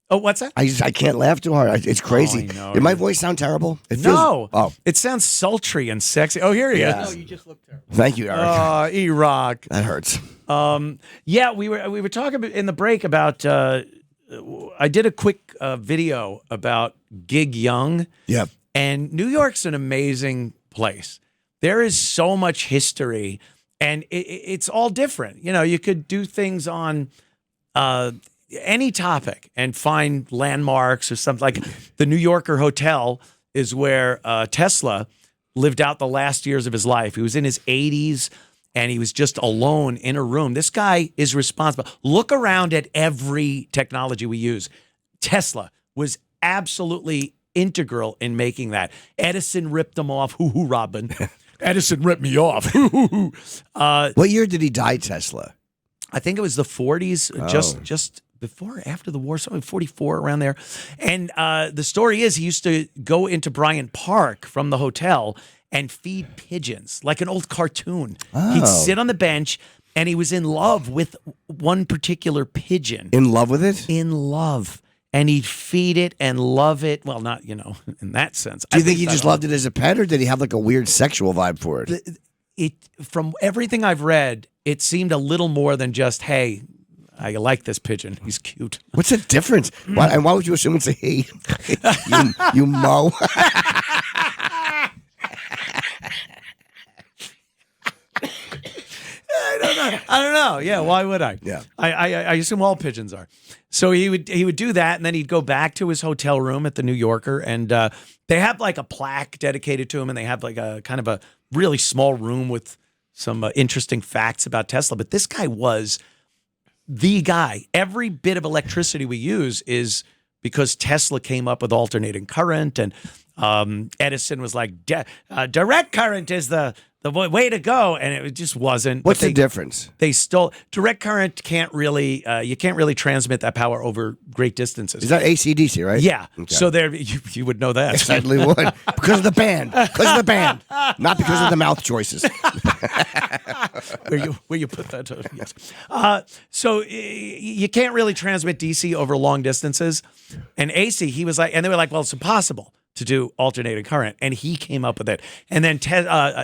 Oh, what's that? I can't laugh too hard. It's crazy. I know. Did my voice sound terrible? It feels, No. Oh, It sounds sultry and sexy. Oh, here he is. You just look terrible. thank you, Eric. E-Rock. That hurts. Yeah, we were talking in the break about. I did a quick video about Gig Young. Yeah. And New York's an amazing place. There is so much history, and it's all different. You could do things on any topic and find landmarks or something. Like the New Yorker Hotel is where Tesla lived out the last years of his life. He was in his 80s, and he was just alone in a room. This guy is responsible. Look around at every technology we use. Tesla was absolutely integral in making that. Edison ripped him off. Hoo-hoo, Robin. Edison ripped me off. Hoo-hoo. What year did he die, Tesla? I think it was the 40s, just before or after the war, something 44 around there. And the story is he used to go into Bryant Park from the hotel and feed pigeons like an old cartoon. He'd sit on the bench, and he was in love with one particular pigeon. In love with it? In love. And he'd feed it and love it. Well, not, in that sense. Do you think he just loved it as a pet, or did he have like a weird sexual vibe for it? From everything I've read, it seemed a little more than just, hey, I like this pigeon. He's cute. What's the difference? Why would you assume it's a he? you mo. I don't know. Yeah, why would I? Yeah. I assume all pigeons are. So he would do that, and then he'd go back to his hotel room at the New Yorker, and they have like a plaque dedicated to him, and they have like a kind of a really small room with some interesting facts about Tesla. But this guy was the guy. Every bit of electricity we use is because Tesla came up with alternating current, and Edison was like, direct current is the way to go, and it just wasn't. What's the difference? They stole direct current. You can't really transmit that power over great distances. Is that AC/DC, right? Yeah. Okay. So there, you would know that. I certainly would, because of the band. Because of the band, not because of the mouth choices. Where you put that? Yes. So you can't really transmit DC over long distances, and AC. He was like, and they were like, well, it's impossible. to do alternating current, and he came up with it. And then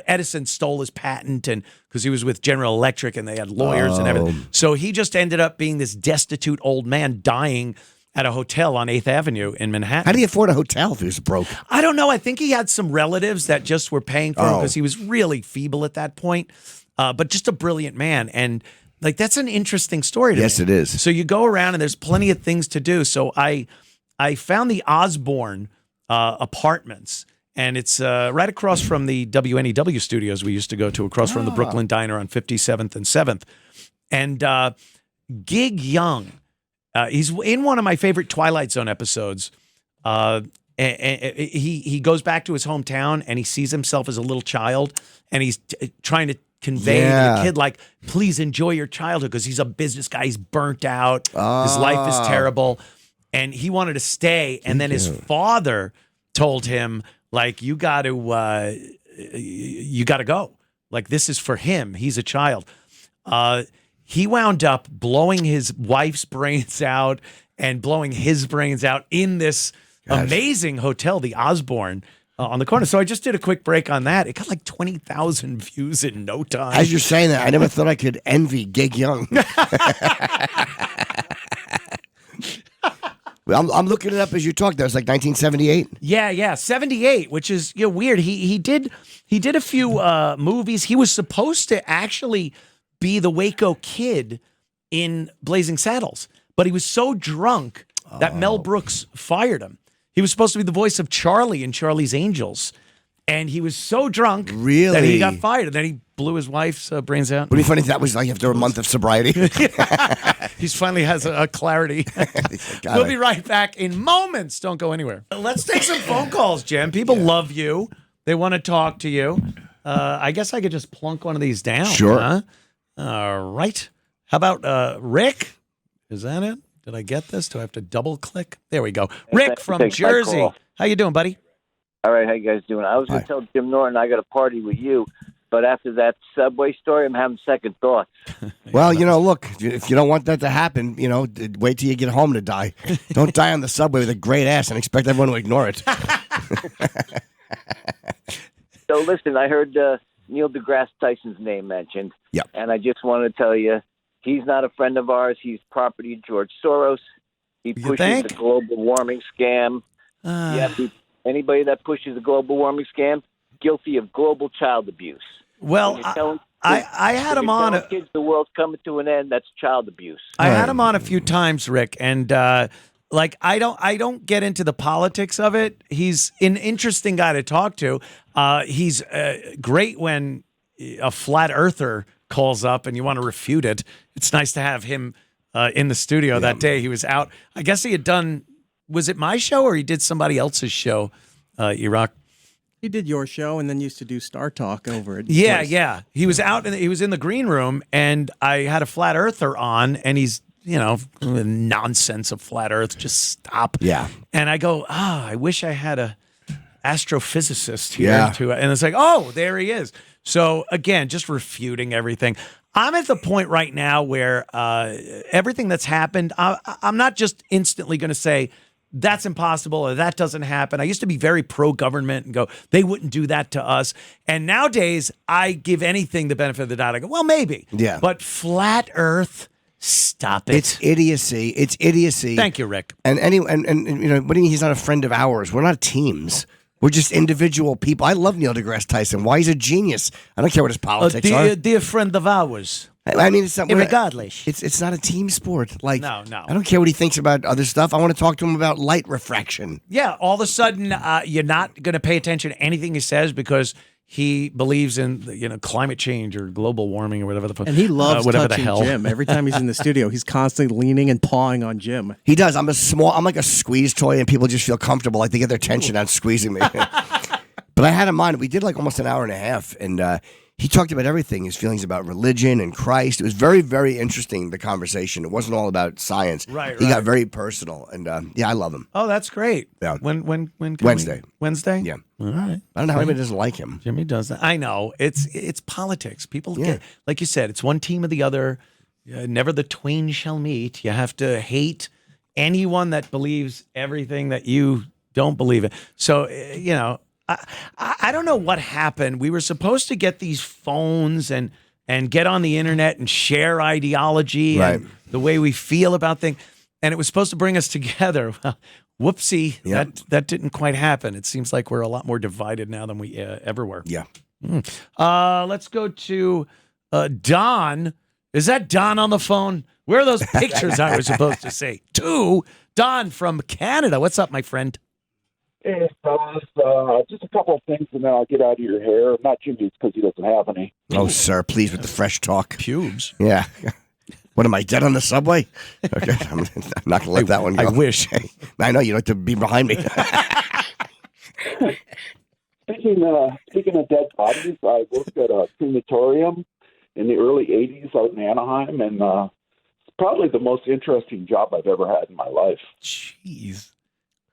Edison stole his patent, and because he was with General Electric, and they had lawyers and everything. So he just ended up being this destitute old man dying at a hotel on 8th Avenue in Manhattan. How do you afford a hotel if he was broke? I don't know. I think he had some relatives that just were paying for him because he was really feeble at that point, but just a brilliant man. And like that's an interesting story to me. Yes, it is. So you go around and there's plenty of things to do. So I found the Osborne apartments, and it's right across from the WNEW studios we used to go to, across from the Brooklyn Diner on 57th and 7th. And Gig Young, he's in one of my favorite Twilight Zone episodes. And he goes back to his hometown, and he sees himself as a little child, and he's trying to convey to the kid, like, please enjoy your childhood, because he's a business guy. He's burnt out. His life is terrible. And he wanted to stay. And then his father told him, like, you got to go. Like, this is for him. He's a child. He wound up blowing his wife's brains out and blowing his brains out in this amazing hotel, the Osborne, on the corner. So I just did a quick break on that. It got like 20,000 views in no time. As you're saying that, I never thought I could envy Gig Young. I'm looking it up as you talk. That was like 1978. Yeah, 78, which is weird. He did a few movies. He was supposed to actually be the Waco Kid in Blazing Saddles, but he was so drunk that Mel Brooks fired him. He was supposed to be the voice of Charlie in Charlie's Angels, and he was so drunk that he got fired. And then he blew his wife's brains out. Wouldn't it be funny if that was like after a month of sobriety? He finally has a clarity. We'll be right back in moments. Don't go anywhere. Let's take some phone calls, Jim. People love you. They want to talk to you. I guess I could just plunk one of these down. Sure. Huh? All right. How about Rick? Is that it? Did I get this? Do I have to double click? There we go. Rick from Jersey. How you doing, buddy? All right, how you guys doing? I was going to tell Jim Norton I got a party with you, but after that Subway story, I'm having second thoughts. Well, look, if you don't want that to happen, wait till you get home to die. Don't die on the subway with a great ass and expect everyone to ignore it. So listen, I heard Neil deGrasse Tyson's name mentioned, and I just wanted to tell you, he's not a friend of ours. He's property of George Soros. He pushes the global warming scam. Anybody that pushes the global warming scam, guilty of global child abuse. Well, I had him on. Kids, the world's coming to an end. That's child abuse. I had him on a few times, Rick, and I don't get into the politics of it. He's an interesting guy to talk to. He's great when a flat earther calls up and you want to refute it. It's nice to have him in the studio that day. He was out. I guess he had done. Was it my show or he did somebody else's show? Iraq. He did your show and then used to do Star Talk over it. Yeah. He was out and he was in the green room, and I had a flat earther on, and he's nonsense of flat Earth. Just stop. Yeah. And I go, I wish I had a astrophysicist here and it's like, oh, there he is. So again, just refuting everything. I'm at the point right now where everything that's happened, I'm not just instantly going to say that's impossible or that doesn't happen. I used to be very pro-government and go, they wouldn't do that to us. And nowadays, I give anything the benefit of the doubt. I go, well, maybe. Yeah. But flat Earth, stop it. It's idiocy. It's idiocy. Thank you, Rick. And what do you mean he's not a friend of ours? We're not teams. We're just individual people. I love Neil deGrasse Tyson. Why? He's a genius. I don't care what his politics are. Dear friend of ours. I mean, it's not, regardless. It's not a team sport. Like, no. I don't care what he thinks about other stuff. I want to talk to him about light refraction. Yeah, all of a sudden, you're not going to pay attention to anything he says because he believes in climate change or global warming or whatever the fuck. And he loves whatever touching the hell. Jim. Every time he's in the studio, he's constantly leaning and pawing on Jim. He does. I'm like a squeeze toy, and people just feel comfortable, like they get their tension out squeezing me. But I had him on. We did like almost an hour and a half, and he talked about everything, his feelings about religion and Christ. It was very, very interesting, the conversation. It wasn't all about science. Right. He got very personal, and I love him. Oh, that's great. Yeah. When Wednesday. Wednesday? Yeah. All right. I don't know how anybody doesn't like him. Jimmy does that. I know. It's politics. People get, like you said, it's one team or the other. Never the twain shall meet. You have to hate anyone that believes everything that you Don't believe it. So, I don't know what happened. We were supposed to get these phones and get on the internet and share ideology and the way we feel about things. And it was supposed to bring us together. Well, whoopsie, that didn't quite happen. It seems like we're a lot more divided now than we ever were. Yeah. Let's go to Don. Is that Don on the phone? Where are those pictures I was supposed to say? Don from Canada. What's up, my friend? Hey, fellas, just a couple of things, and then I'll get out of your hair. Not Jimmy's because he doesn't have any. Oh, sir, please, with the fresh talk. Pubes. Yeah. What, am I dead on the subway? Okay, I'm not going to let that one go. I wish. I know, you don't have to be behind me. Speaking of dead bodies, I worked at a crematorium in the early 80s out in Anaheim, and it's probably the most interesting job I've ever had in my life. Jeez.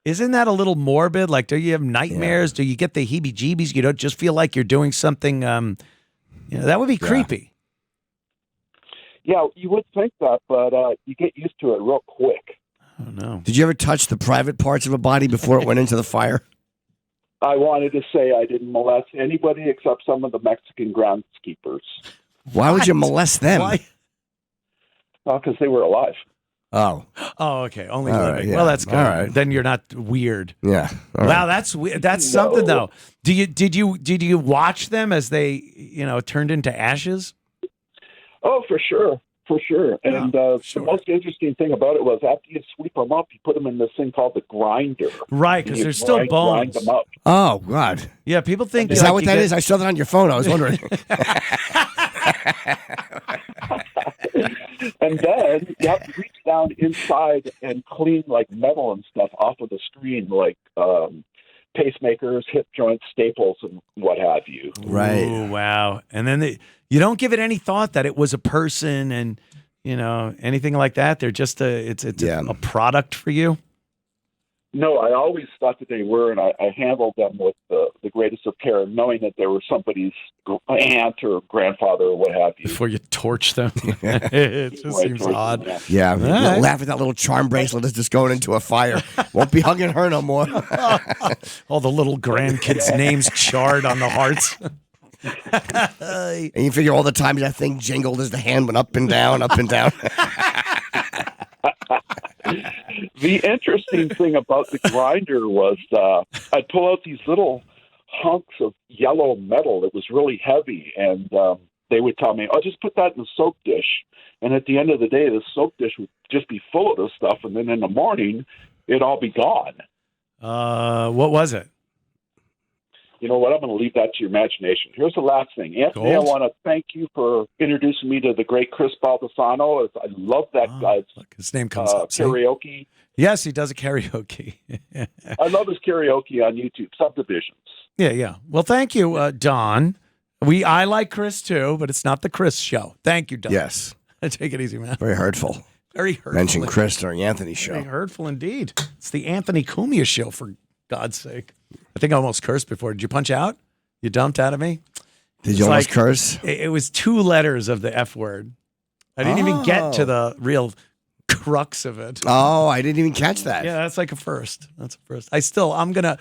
Isn't that a little morbid? Like, do you have nightmares? Do you get the heebie-jeebies? You don't just feel like you're doing something, that would be creepy. Yeah, you would think that, but you get used to it real quick. Oh, no. Did you ever touch the private parts of a body before it went into the fire? I wanted to say I didn't molest anybody except some of the Mexican groundskeepers. Why would you molest them? Why? Because they were alive. Oh, okay. Only all living. right, yeah. Well, that's good. All right. Then you're not weird. Yeah. All Wow, right. that's weird. That's something though. Did you watch them as they turned into ashes? Oh, for sure. And the most interesting thing about it was after you sweep them up, you put them in this thing called the grinder. Right, because there's still bones. Grind them up. Oh, God. Yeah, people think Is that what that is? I saw that on your phone. I was wondering. And then you have to reach down inside and clean like metal and stuff off of the screen, like pacemakers, hip joints, staples, and what have you. Right. Ooh, wow. And then you don't give it any thought that it was a person and anything like that. They're just it's a product for you. No, I always thought that they were, and I handled them with the greatest of care, knowing that they were somebody's aunt or grandfather or what have you. Before you torch them. It just seems odd. Yeah. Right. Laugh at that little charm bracelet is just going into a fire. Won't be hugging her no more. All the little grandkids' names charred on the hearts. And you figure all the times that thing jingled as the hand went up and down, up and down. The interesting thing about the grinder was I'd pull out these little hunks of yellow metal that was really heavy, and they would tell me, just put that in the soap dish. And at the end of the day, the soap dish would just be full of this stuff, and then in the morning, it'd all be gone. What was it? You know what? I'm going to leave that to your imagination. Here's the last thing. Anthony, I want to thank you for introducing me to the great Chris Baldessano. I love that guy's his name comes up. karaoke. Yes, he does a karaoke. I love his karaoke on YouTube, Subdivisions. Yeah. Well, thank you, Don. I like Chris too, but it's not the Chris show. Thank you, Don. Yes. Take it easy, man. Very hurtful. Very hurtful. Mention Chris during Anthony's show. Very hurtful indeed. It's the Anthony Cumia show, for God's sake. I think I almost cursed before. Did you punch out? You dumped out of me? Did you almost curse? It was 2 letters of the F word. I didn't even get to the real crux of it. Oh, I didn't even catch that. Yeah, that's like a first. That's a first. I'm gonna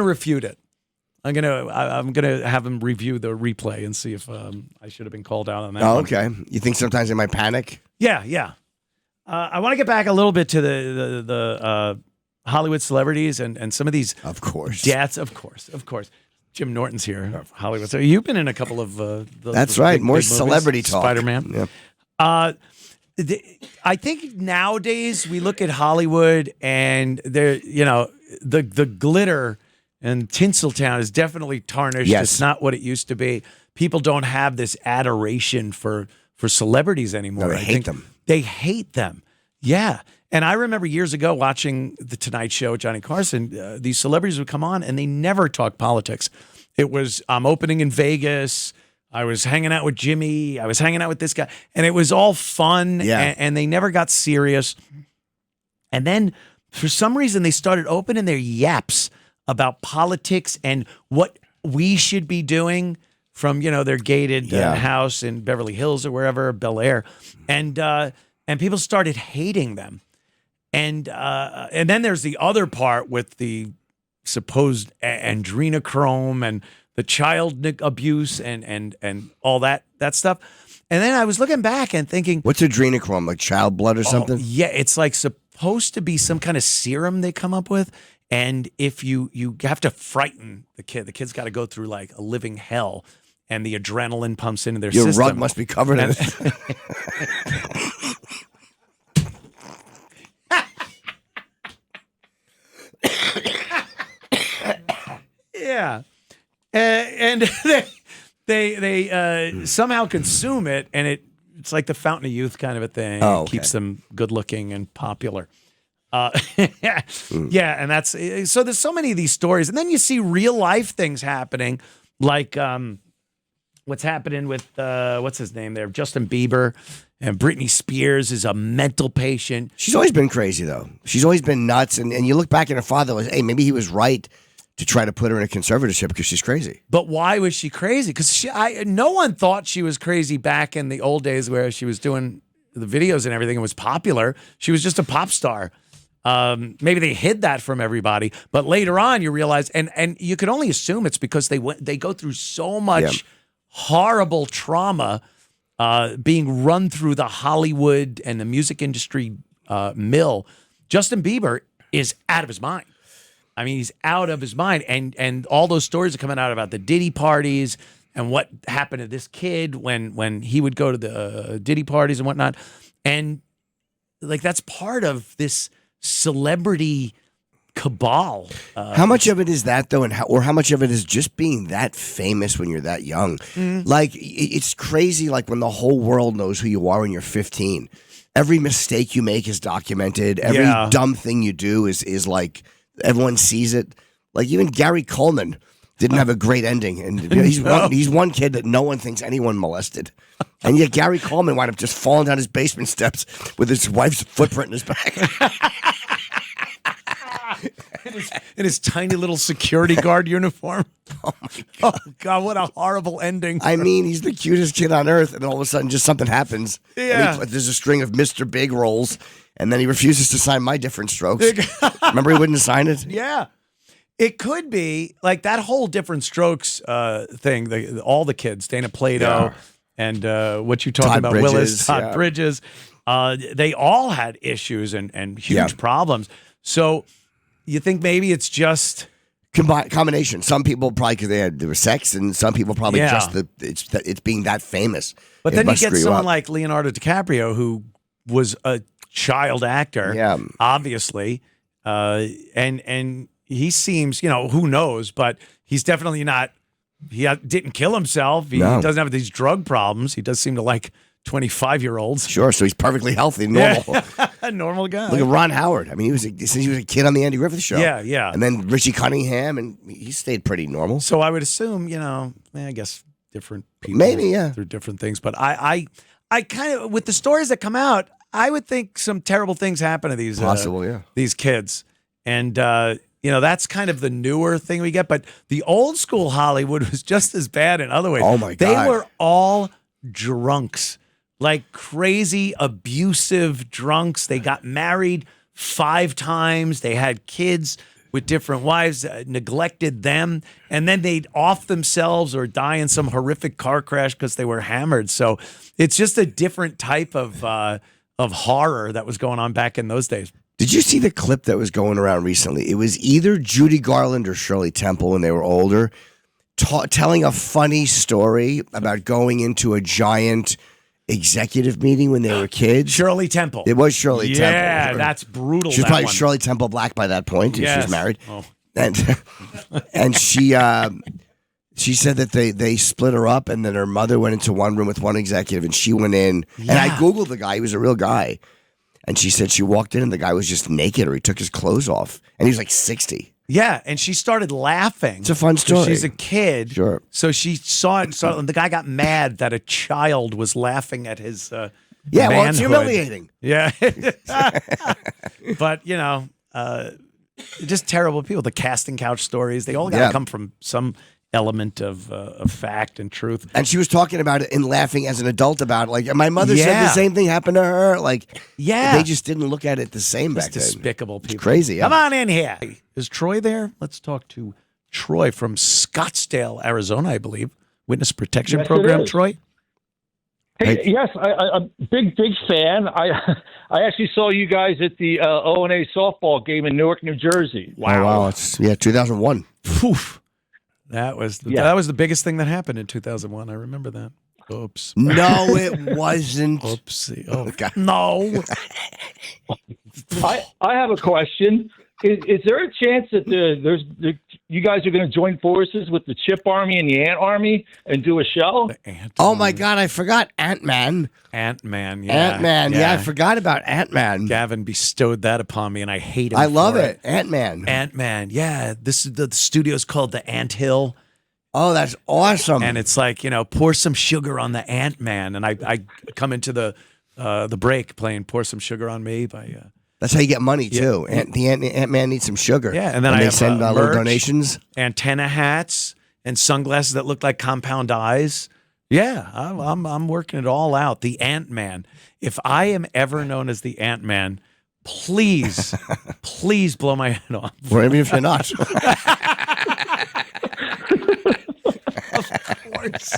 refute it. I'm gonna have him review the replay and see if I should have been called out on that. Oh, one. okay. You think sometimes they might panic? Yeah. I want to get back a little bit to the Hollywood celebrities and some of these deaths. Of course. Jim Norton's here, Hollywood. So you've been in a couple of That's right. More celebrity talk. Spider-Man. Yep. I think nowadays we look at Hollywood and the glitter and Tinseltown is definitely tarnished. Yes. It's not what it used to be. People don't have this adoration for celebrities anymore. No, they hate them. They hate them. Yeah. And I remember years ago watching The Tonight Show with Johnny Carson, these celebrities would come on and they never talked politics. It was, I'm opening in Vegas. I was hanging out with Jimmy. I was hanging out with this guy. And it was all fun. Yeah. And they never got serious. And then for some reason, they started opening their yaps about politics and what we should be doing from, their gated house in Beverly Hills or wherever, Bel Air. And people started hating them. And then there's the other part with the supposed adrenochrome and the child abuse and all that stuff. And then I was looking back and thinking, what's adrenochrome? Like child blood or something? Yeah, it's like supposed to be some kind of serum they come up with. And if you have to frighten the kid's got to go through like a living hell, and the adrenaline pumps into their Your system. rug must be covered in it. Yeah. And they somehow consume it, and it's like the fountain of youth kind of a thing. Oh, okay. It keeps them good looking and popular. Yeah, and that's so. There's so many of these stories, and then you see real life things happening, like what's happening with what's his name there, Justin Bieber, and Britney Spears is a mental patient. She's always been crazy though. She's always been nuts, and you look back at her father, like, hey, maybe he was right to try to put her in a conservatorship because she's crazy. But why was she crazy? Because no one thought she was crazy back in the old days where she was doing the videos and everything and was popular. She was just a pop star. Maybe they hid that from everybody, but later on you realize, and you could only assume it's because they go through so much horrible trauma, being run through the Hollywood and the music industry mill. Justin Bieber is out of his mind. I mean, he's out of his mind, and all those stories are coming out about the Diddy parties and what happened to this kid when he would go to the Diddy parties and whatnot, and like that's part of this celebrity cabal. How much of it is that though, or how much of it is just being that famous when you're that young? Like it's crazy. Like when the whole world knows who you are when you're 15, every mistake you make is documented. Every dumb thing you do is like. Everyone sees it. Like even Gary Coleman didn't have a great ending, and he's one kid that no one thinks anyone molested, and yet Gary Coleman wound up just falling down his basement steps with his wife's footprint in his back. in his tiny little security guard uniform. Oh my God! Oh God! What a horrible ending. I mean, he's the cutest kid on earth, and all of a sudden, just something happens. Yeah. There's a string of Mr. Big rolls. And then he refuses to sign my different strokes. Remember he wouldn't sign it? Yeah. It could be like that whole different strokes thing, all the kids, Dana Plato and what you talking Todd about, Bridges, Willis, Todd Bridges, they all had issues and huge problems. So you think maybe it's just... Combination. Some people probably because they were sex, and some people probably just it's being that famous. But then you get someone like Leonardo DiCaprio who was a child actor, obviously, and he seems, who knows, but he's definitely not. He didn't kill himself. He doesn't have these drug problems. He does seem to like 25-year-olds. Sure, so he's perfectly healthy, normal, a normal guy. Look at Ron Howard. I mean, since he was a kid on the Andy Griffith Show. Yeah. And then Richie Cunningham, and he stayed pretty normal. So I would assume, I guess different people, maybe, through different things. But I kind of, with the stories that come out, I would think some terrible things happen to these these kids, and that's kind of the newer thing we get. But the old school Hollywood was just as bad in other ways. Oh my God, they were all drunks, like crazy, abusive drunks. They got married 5 times. They had kids with different wives, neglected them, and then they'd off themselves or die in some horrific car crash because they were hammered. So it's just a different type of horror that was going on back in those days. Did you see the clip that was going around recently? It was either Judy Garland or Shirley Temple when they were older, telling a funny story about going into a giant executive meeting when they were kids. Shirley Temple. It was Shirley Temple. Yeah, that's brutal. She was probably Shirley Temple Black by that point. Yes. She was married. Oh. And she said that they split her up, and then her mother went into one room with one executive, and she went in. Yeah. And I Googled the guy. He was a real guy. And she said she walked in, and the guy was just naked, or he took his clothes off. And he was like 60. Yeah, and she started laughing. It's a fun story. She's a kid. Sure. So she saw it, and the guy got mad that a child was laughing at his well, it's humiliating. Yeah. But, just terrible people. The casting couch stories, they all got to come from some element of fact and truth. And she was talking about it and laughing as an adult about it. Like, my mother said the same thing happened to her. Like, they just didn't look at it the same back then. Despicable people. It's crazy. Come on in here. Is Troy there? Let's talk to Troy from Scottsdale, Arizona, I believe. Witness Protection Program, Troy? Hey, yes, I'm a big fan. I actually saw you guys at the O&A softball game in Newark, New Jersey. Wow. Oh, wow. It's 2001. Oof. That was the biggest thing that happened in 2001. I remember that. Oops. No, it wasn't. Oopsie. Oh, God. No. I have a question. Is there a chance that you guys are going to join forces with the Chip Army and the Ant Army and do a show? Oh my God, I forgot Ant-Man. Ant-Man, yeah. Ant-Man, yeah, I forgot about Ant-Man. Gavin bestowed that upon me, and I hate him. I love it. Ant-Man. Ant-Man, yeah. This is the studio's called the Ant Hill. Oh, that's awesome. And it's like, pour some sugar on the Ant-Man. And I come into the break playing Pour Some Sugar on Me by... That's how you get money, too. The Ant-Man needs some sugar. Yeah, and then they send little donations. Antenna hats and sunglasses that look like compound eyes. Yeah, I'm working it all out. The Ant-Man. If I am ever known as the Ant-Man, please blow my head off. Or even if you're not. Of course.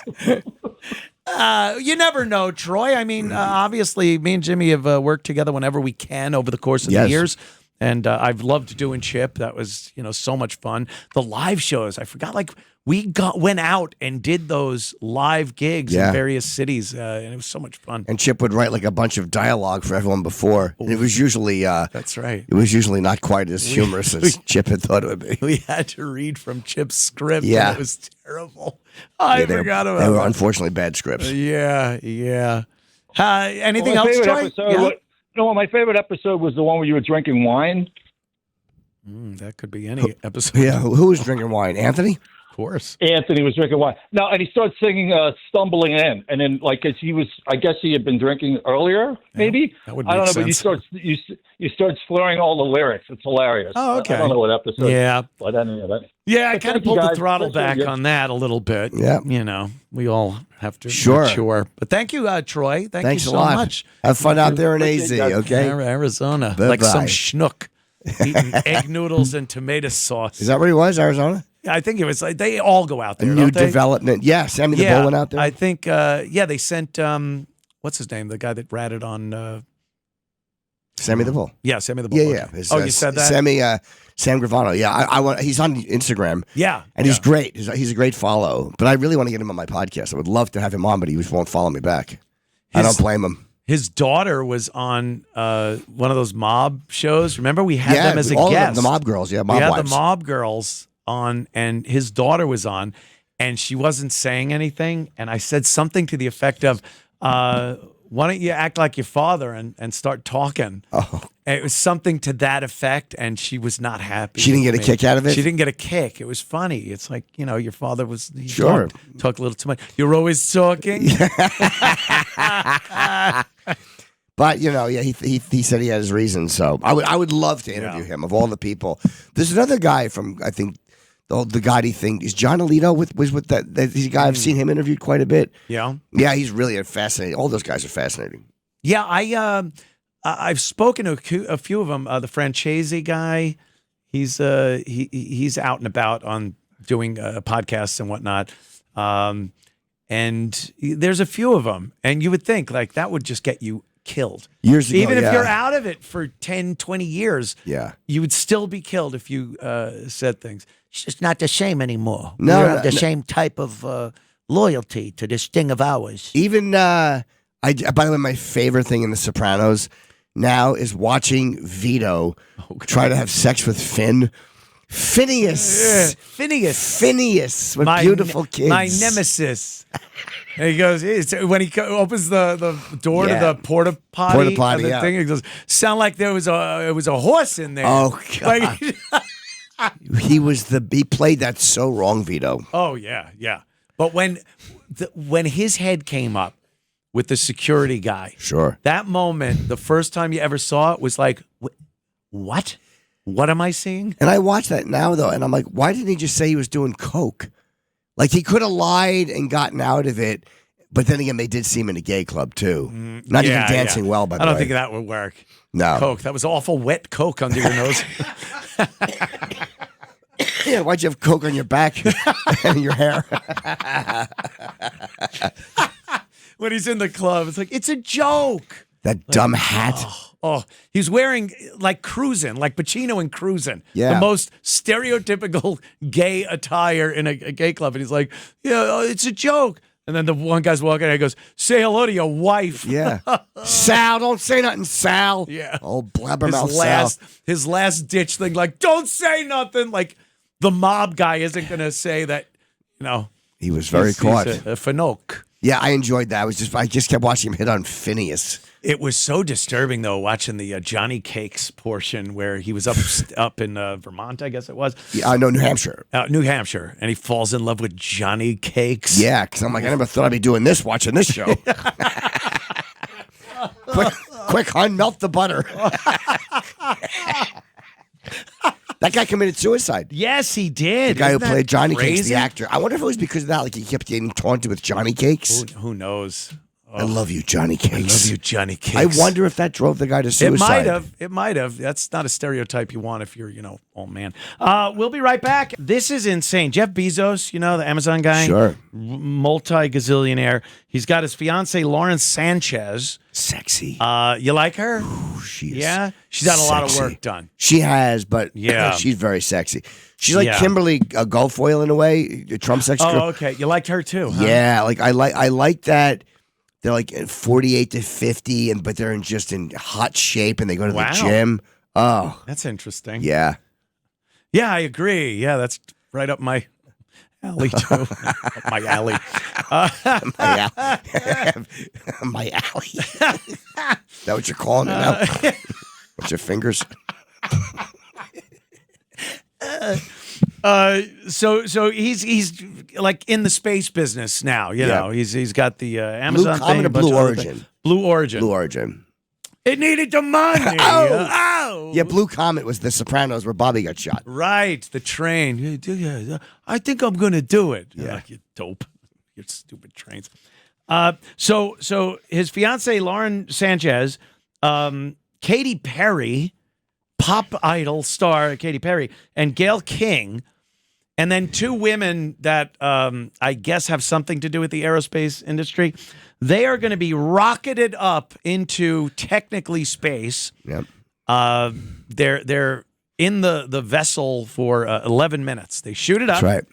You never know, Troy. I mean, obviously, me and Jimmy have worked together whenever we can over the course of the years. And I've loved doing Chip. That was, so much fun. The live shows, I forgot, we went out and did those live gigs in various cities, and it was so much fun. And Chip would write a bunch of dialogue for everyone before. And it was usually that's right. It was usually not quite as humorous as Chip had thought it would be. We had to read from Chip's script. And it was terrible. I forgot about it. They were unfortunately bad scripts. Yeah. Anything else, Troy? My favorite episode was the one where you were drinking wine. That could be any episode. Yeah, who was drinking wine? Anthony? Of course. Anthony was drinking wine. No, and he started singing Stumbling In. And then, I guess he had been drinking earlier, maybe? That would make I don't know, sense. but you start slurring all the lyrics. It's hilarious. Oh, okay. I don't know what episode. Yeah. But anyway. Yeah, I kind of pulled the throttle back on that a little bit. Yeah. We all have to Sure. mature. But thank you, Troy. Thanks you so a lot. much. Have fun out there in AZ, okay? Arizona. Bye-bye. Like some schnook eating egg noodles and tomato sauce. Is that where he was, Arizona? I think it was they all go out there. A new development. Yeah, Sammy the Bull went out there. I think, they sent, what's his name? The guy that ratted on... Sammy the Bull. Yeah, Sammy the Bull. Yeah. You said that? Sam Gravano. Yeah, I want. He's on Instagram. Yeah. And he's great. He's a great follow. But I really want to get him on my podcast. I would love to have him on, but he just won't follow me back. I don't blame him. His daughter was on one of those mob shows. Remember, we had them as a guest. The mob girls, mob we had wives. the mob girls on, and his daughter was on, and she wasn't saying anything. And I said something to the effect of, why don't you act like your father and start talking? Oh. And it was something to that effect, and she was not happy. She didn't get a kick out of it? She didn't get a kick. It was funny. It's like, your father was... Sure. Talk a little too much. You're always talking. But, he said he had his reasons, so I would love to interview him, of all the people. There's another guy from, I think, the Gotti thing. Is John Alito was with that? He's a guy I've seen him interviewed quite a bit. Yeah. Yeah, he's really fascinating. All those guys are fascinating. Yeah, I've spoken to a few of them. The Francese guy, he's out and about on doing podcasts and whatnot. And there's a few of them. And you would think that would just get you killed. Years ago, even if you're out of it for 10, 20 years, yeah, you would still be killed if you said things. It's just not the same anymore. No, we don't have the same type of loyalty to this thing of ours. Even, by the way, my favorite thing in The Sopranos now is watching Vito try to have sex with Finn. Phineas, with beautiful kids. My nemesis. And he goes, when he opens the door to the porta potty, thing, he goes, sound like it was a horse in there. Oh God. He played that so wrong, Vito. Oh yeah. But when his head came up with the security guy, sure, that moment, the first time you ever saw it was like, what? What am I seeing? And I watch that now though, and I'm like, why didn't he just say he was doing coke? Like he could have lied and gotten out of it, but then again, they did see him in a gay club too. Not even dancing well, by the way. I don't think that would work. No. Coke. That was awful wet Coke under your nose. Yeah, why'd you have Coke on your back and your hair? When he's in the club, it's like, it's a joke. That dumb hat. Oh, he's wearing like Cruisin', like Pacino and Cruisin'. Yeah. The most stereotypical gay attire in a gay club. And he's like, yeah, it's a joke. And then the one guy's walking and he goes, say hello to your wife. Yeah. Sal, don't say nothing, Sal. Yeah. Oh, blabbermouth Sal. His last ditch thing, like, don't say nothing. Like, the mob guy isn't going to say that, He was very caught. He's a Finoke. Yeah, I enjoyed that. I just kept watching him hit on Phineas. It was so disturbing, though, watching the Johnny Cakes portion where he was up in Vermont, I guess it was. Yeah, no, New Hampshire. New Hampshire. And he falls in love with Johnny Cakes. Yeah, because I'm like, I never thought I'd be doing this watching this show. quick, hon, melt the butter. That guy committed suicide. Yes, he did. The guy Isn't who played Johnny crazy? Cakes, the actor. I wonder if it was because of that. Like he kept getting taunted with Johnny Cakes. Who knows? I love you, Johnny Cakes. I love you, Johnny Cakes. I wonder if that drove the guy to suicide. It might have. That's not a stereotype you want if you're, old man. We'll be right back. This is insane. Jeff Bezos, the Amazon guy. Sure. Multi-gazillionaire. He's got his fiancée, Lauren Sanchez. Sexy. You like her? Ooh, she is. Yeah? She's had a lot of sexy. work done. She has, but Yeah. she's very sexy. She's like Kimberly Guilfoyle in a way, Trump's ex-girl. Oh, okay. You liked her too, huh? Yeah, I like that. They're like 48 to 50, but they're in hot shape, and they go to the gym. Oh, that's interesting. Yeah, yeah, I agree. Yeah, that's right up my alley too. Up my alley. My alley. Is that what you're calling it now? What's your fingers? So he's like in the space business now. You know, he's got the Amazon Blue Comet or Blue Origin? Blue Origin. Blue Origin. It needed the money. Oh. Yeah, Blue Comet was The Sopranos where Bobby got shot. Right, the train. I think I'm gonna do it. Yeah, like, you dope. Your stupid trains. So his fiancée Lauren Sanchez, Katy Perry, pop idol star Katy Perry, and Gayle King, and then two women that I guess have something to do with the aerospace industry. They are going to be rocketed up into technically space. Yep. They're in the vessel for 11 minutes. They shoot it up. That's right.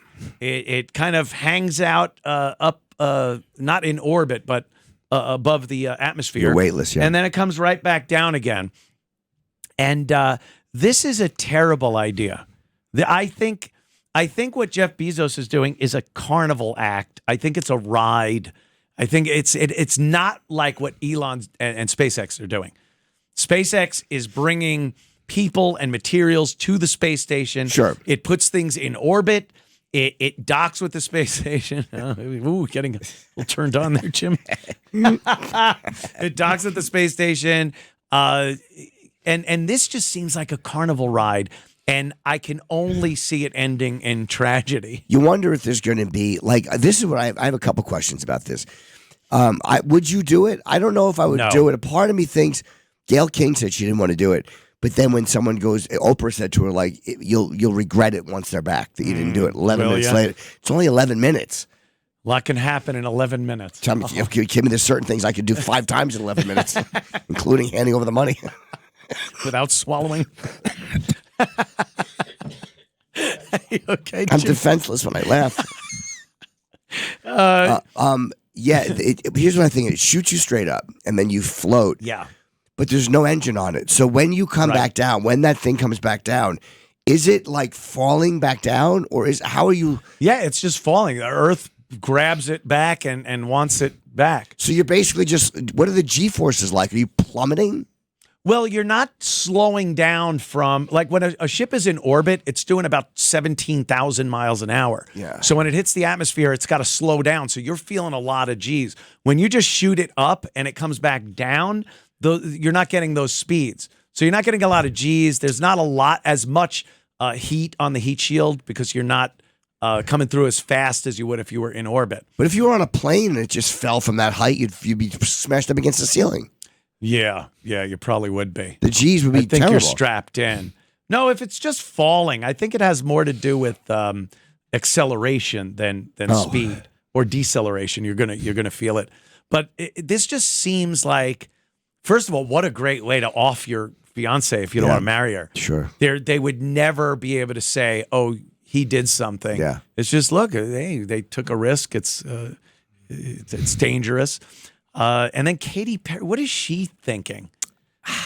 It kind of hangs out up, not in orbit, but above the atmosphere. You're weightless, yeah. And then it comes right back down again. And this is a terrible idea. I think what Jeff Bezos is doing is a carnival act. I think it's a ride. I think it's not like what Elon and SpaceX are doing. SpaceX is bringing people and materials to the space station. Sure. It puts things in orbit. It docks with the space station. Ooh, getting a little turned on there, Jim. It docks at the space station. And this just seems like a carnival ride. And I can only see it ending in tragedy. You wonder if there's going to be, like, this is what I have a couple questions about this. Would you do it? I don't know if I would do it. A part of me thinks, Gayle King said she didn't want to do it. But then when someone goes, Oprah said to her, like, you'll regret it once they're back that you didn't do it. 11 minutes later. It's only 11 minutes. A lot can happen in 11 minutes. Tell me, give me there's certain things I could do 5 times in 11 minutes, including handing over the money. Without swallowing. Okay, I'm defenseless when I laugh. Here's what I think. It shoots you straight up, and then you float. Yeah. But there's no engine on it. So when you come back down, when that thing comes back down, is it like falling back down, or how are you? Yeah, it's just falling. The Earth grabs it back and wants it back. So you're basically what are the G-forces like? Are you plummeting? Well, you're not slowing down from, like when a ship is in orbit, it's doing about 17,000 miles an hour. Yeah. So when it hits the atmosphere, it's got to slow down. So you're feeling a lot of G's. When you just shoot it up and it comes back down, you're not getting those speeds. So you're not getting a lot of G's. There's not as much heat on the heat shield because you're not coming through as fast as you would if you were in orbit. But if you were on a plane and it just fell from that height, you'd be smashed up against the ceiling. Yeah, you probably would be. The G's would be I think terrible. you're strapped in. No, if it's just falling, I think it has more to do with acceleration than speed or deceleration. You're gonna feel it. But this just seems like, first of all, what a great way to off your fiance if you don't want to marry her. Sure. They would never be able to say, "Oh, he did something." Yeah. It's just, look, they took a risk. It's dangerous. And then Katy Perry, what is she thinking?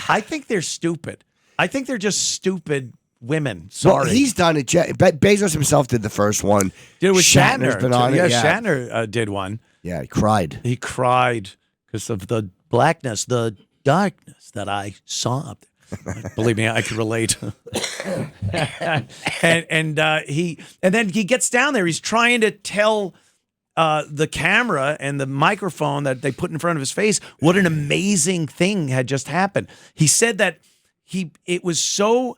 I think they're stupid. I think they're just stupid women. Sorry. Well, he's done it. Bezos himself did the first one. Did it with Shatner's Shatner. been on it. Yeah, Shatner did one. Yeah, he cried. He cried because of the blackness, the darkness that I saw up there. Believe me, I can relate. and then he gets down there. He's trying to tell the camera and the microphone that they put in front of his face what an amazing thing had just happened. He said that it was so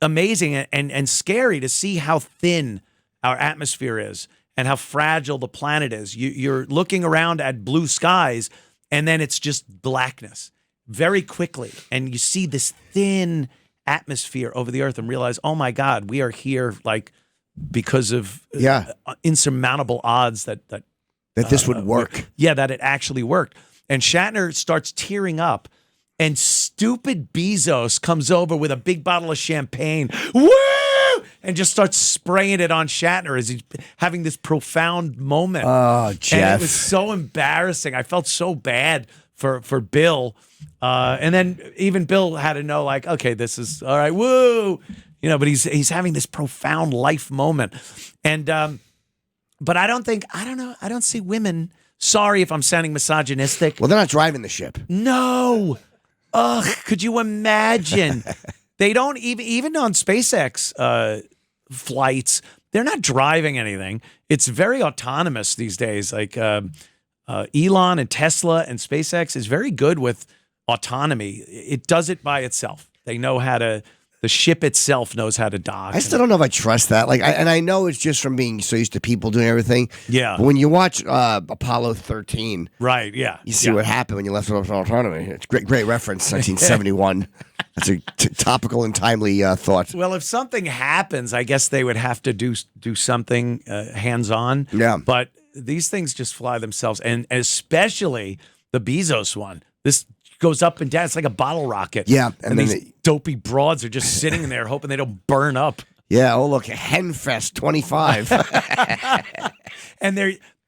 amazing and scary to see how thin our atmosphere is and how fragile the planet is. You're looking around at blue skies, and then it's just blackness very quickly. And you see this thin atmosphere over the earth and realize, oh, my God, we are here like because of insurmountable odds that this would work. That it actually worked. And Shatner starts tearing up. And stupid Bezos comes over with a big bottle of champagne, woo, and just starts spraying it on Shatner as he's having this profound moment. Oh, Jeff. And it was so embarrassing. I felt so bad for Bill. And then even Bill had to know, like, okay, this is all right, woo. But he's having this profound life moment. And but I don't see women. Sorry if I'm sounding misogynistic. Well, they're not driving the ship. No. Ugh, could you imagine? They don't even on SpaceX flights, they're not driving anything. It's very autonomous these days. Like Elon and Tesla and SpaceX is very good with autonomy. It does it by itself. They know how to. The ship itself knows how to dock. I still don't know if I trust that. And I know it's just from being so used to people doing everything. Yeah. But when you watch Apollo 13, right? Yeah. You see what happened when you left it up to autonomy. It's great reference, 1971. That's a topical and timely thought. Well, if something happens, I guess they would have to do something hands-on. Yeah. But these things just fly themselves, and especially the Bezos one. This goes up and down. It's like a bottle rocket. Yeah. And these dopey broads are just sitting in there hoping they don't burn up. Yeah. Oh, look, Henfest 25. And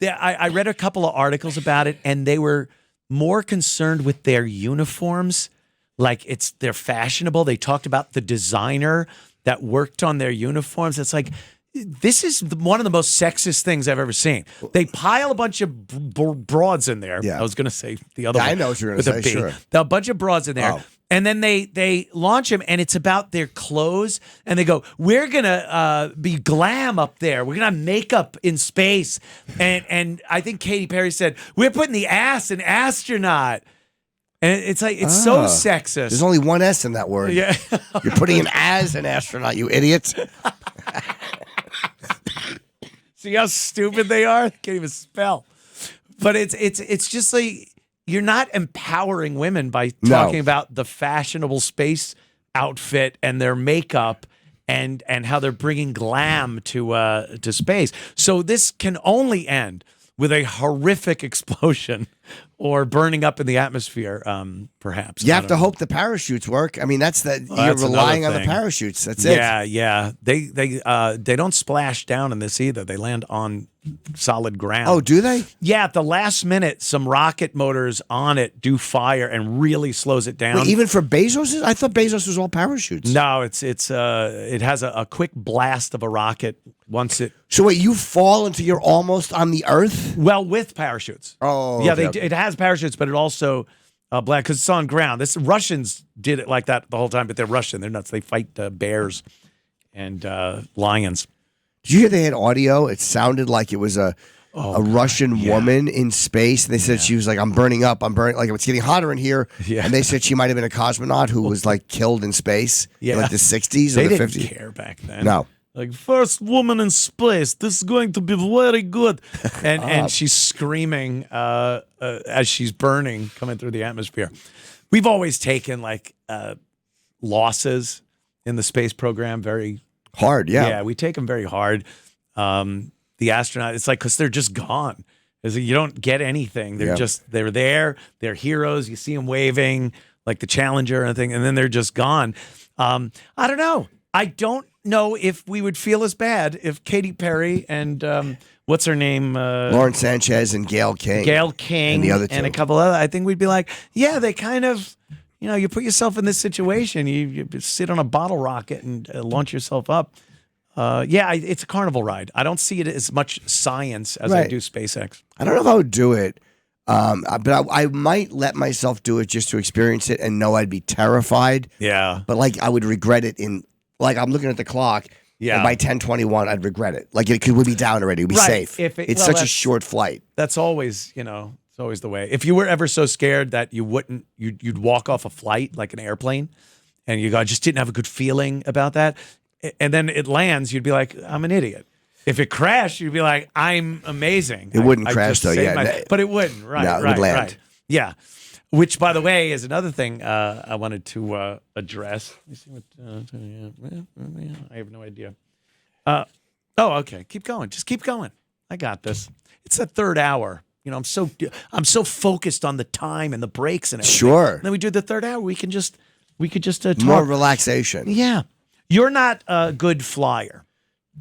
I read a couple of articles about it, and they were more concerned with their uniforms. Like they're fashionable. They talked about the designer that worked on their uniforms. It's like, this is one of the most sexist things I've ever seen. They pile a bunch of broads in there. Yeah. I was going to say the other one. I know what you're going to say, sure. A bunch of broads in there. Oh. And then they launch them, and it's about their clothes. And they go, we're going to be glam up there. We're going to have makeup in space. And I think Katy Perry said, we're putting the ass in astronaut. And it's like, it's so sexist. There's only one S in that word. Yeah. You're putting an as in astronaut, you idiot. See how stupid they are? They can't even spell. But it's just like, you're not empowering women by talking about the fashionable space outfit and their makeup and how they're bringing glam to space. So this can only end with a horrific explosion or burning up in the atmosphere, perhaps. You have to hope the parachutes work. I mean, you're relying on the parachutes. That's it. Yeah. They don't splash down in this either. They land on solid ground. Oh, do they? Yeah, at the last minute, some rocket motors on it do fire and really slows it down. Wait, even for Bezos? I thought Bezos was all parachutes. No, it has a quick blast of a rocket once it. So wait, you fall until you're almost on the Earth? Well, with parachutes. Oh, yeah. Okay. It has parachutes, but it also black because it's on ground. Russians did it like that the whole time, but they're Russian. They're nuts. They fight bears and lions. Did you hear they had audio? It sounded like it was a Russian woman in space. And they said she was like, I'm burning up. Like it's getting hotter in here. Yeah. And they said she might have been a cosmonaut who was like killed in space in like the 60s or the 50s. They didn't care back then. No. Like, first woman in space. This is going to be very good. And she's screaming as she's burning, coming through the atmosphere. We've always taken, like, losses in the space program very hard. Yeah. Yeah, we take them very hard. The astronaut, it's like, because they're just gone. You don't get anything. They're there. They're heroes. You see them waving, like the Challenger and thing, and then they're just gone. I don't know. I don't know if we would feel as bad if Katy Perry and what's her name? Lauren Sanchez and Gail King. And the other two. And a couple other. I think we'd be like, yeah, they kind of, you put yourself in this situation. You sit on a bottle rocket and launch yourself up. It's a carnival ride. I don't see it as much science as I do SpaceX. I don't know if I would do it, but I might let myself do it just to experience it and know I'd be terrified. Yeah. But like I would regret it I'm looking at the clock. Yeah. And by 10:21, I'd regret it. Like it would be down already. It would be safe. It's such a short flight. That's always, it's always the way. If you were ever so scared that you'd walk off a flight like an airplane and I just didn't have a good feeling about that. And then it lands, you'd be like, I'm an idiot. If it crashed, you'd be like, I'm amazing. It wouldn't crash though, yeah. But it wouldn't, right? No, it would land. Right. Yeah. Which, by the way, is another thing I wanted to address. Let me see what. I have no idea. Okay. Keep going. Just keep going. I got this. It's the third hour. I'm so focused on the time and the breaks and everything. Sure. And then we do the third hour. We could just talk. More relaxation. Yeah. You're not a good flyer.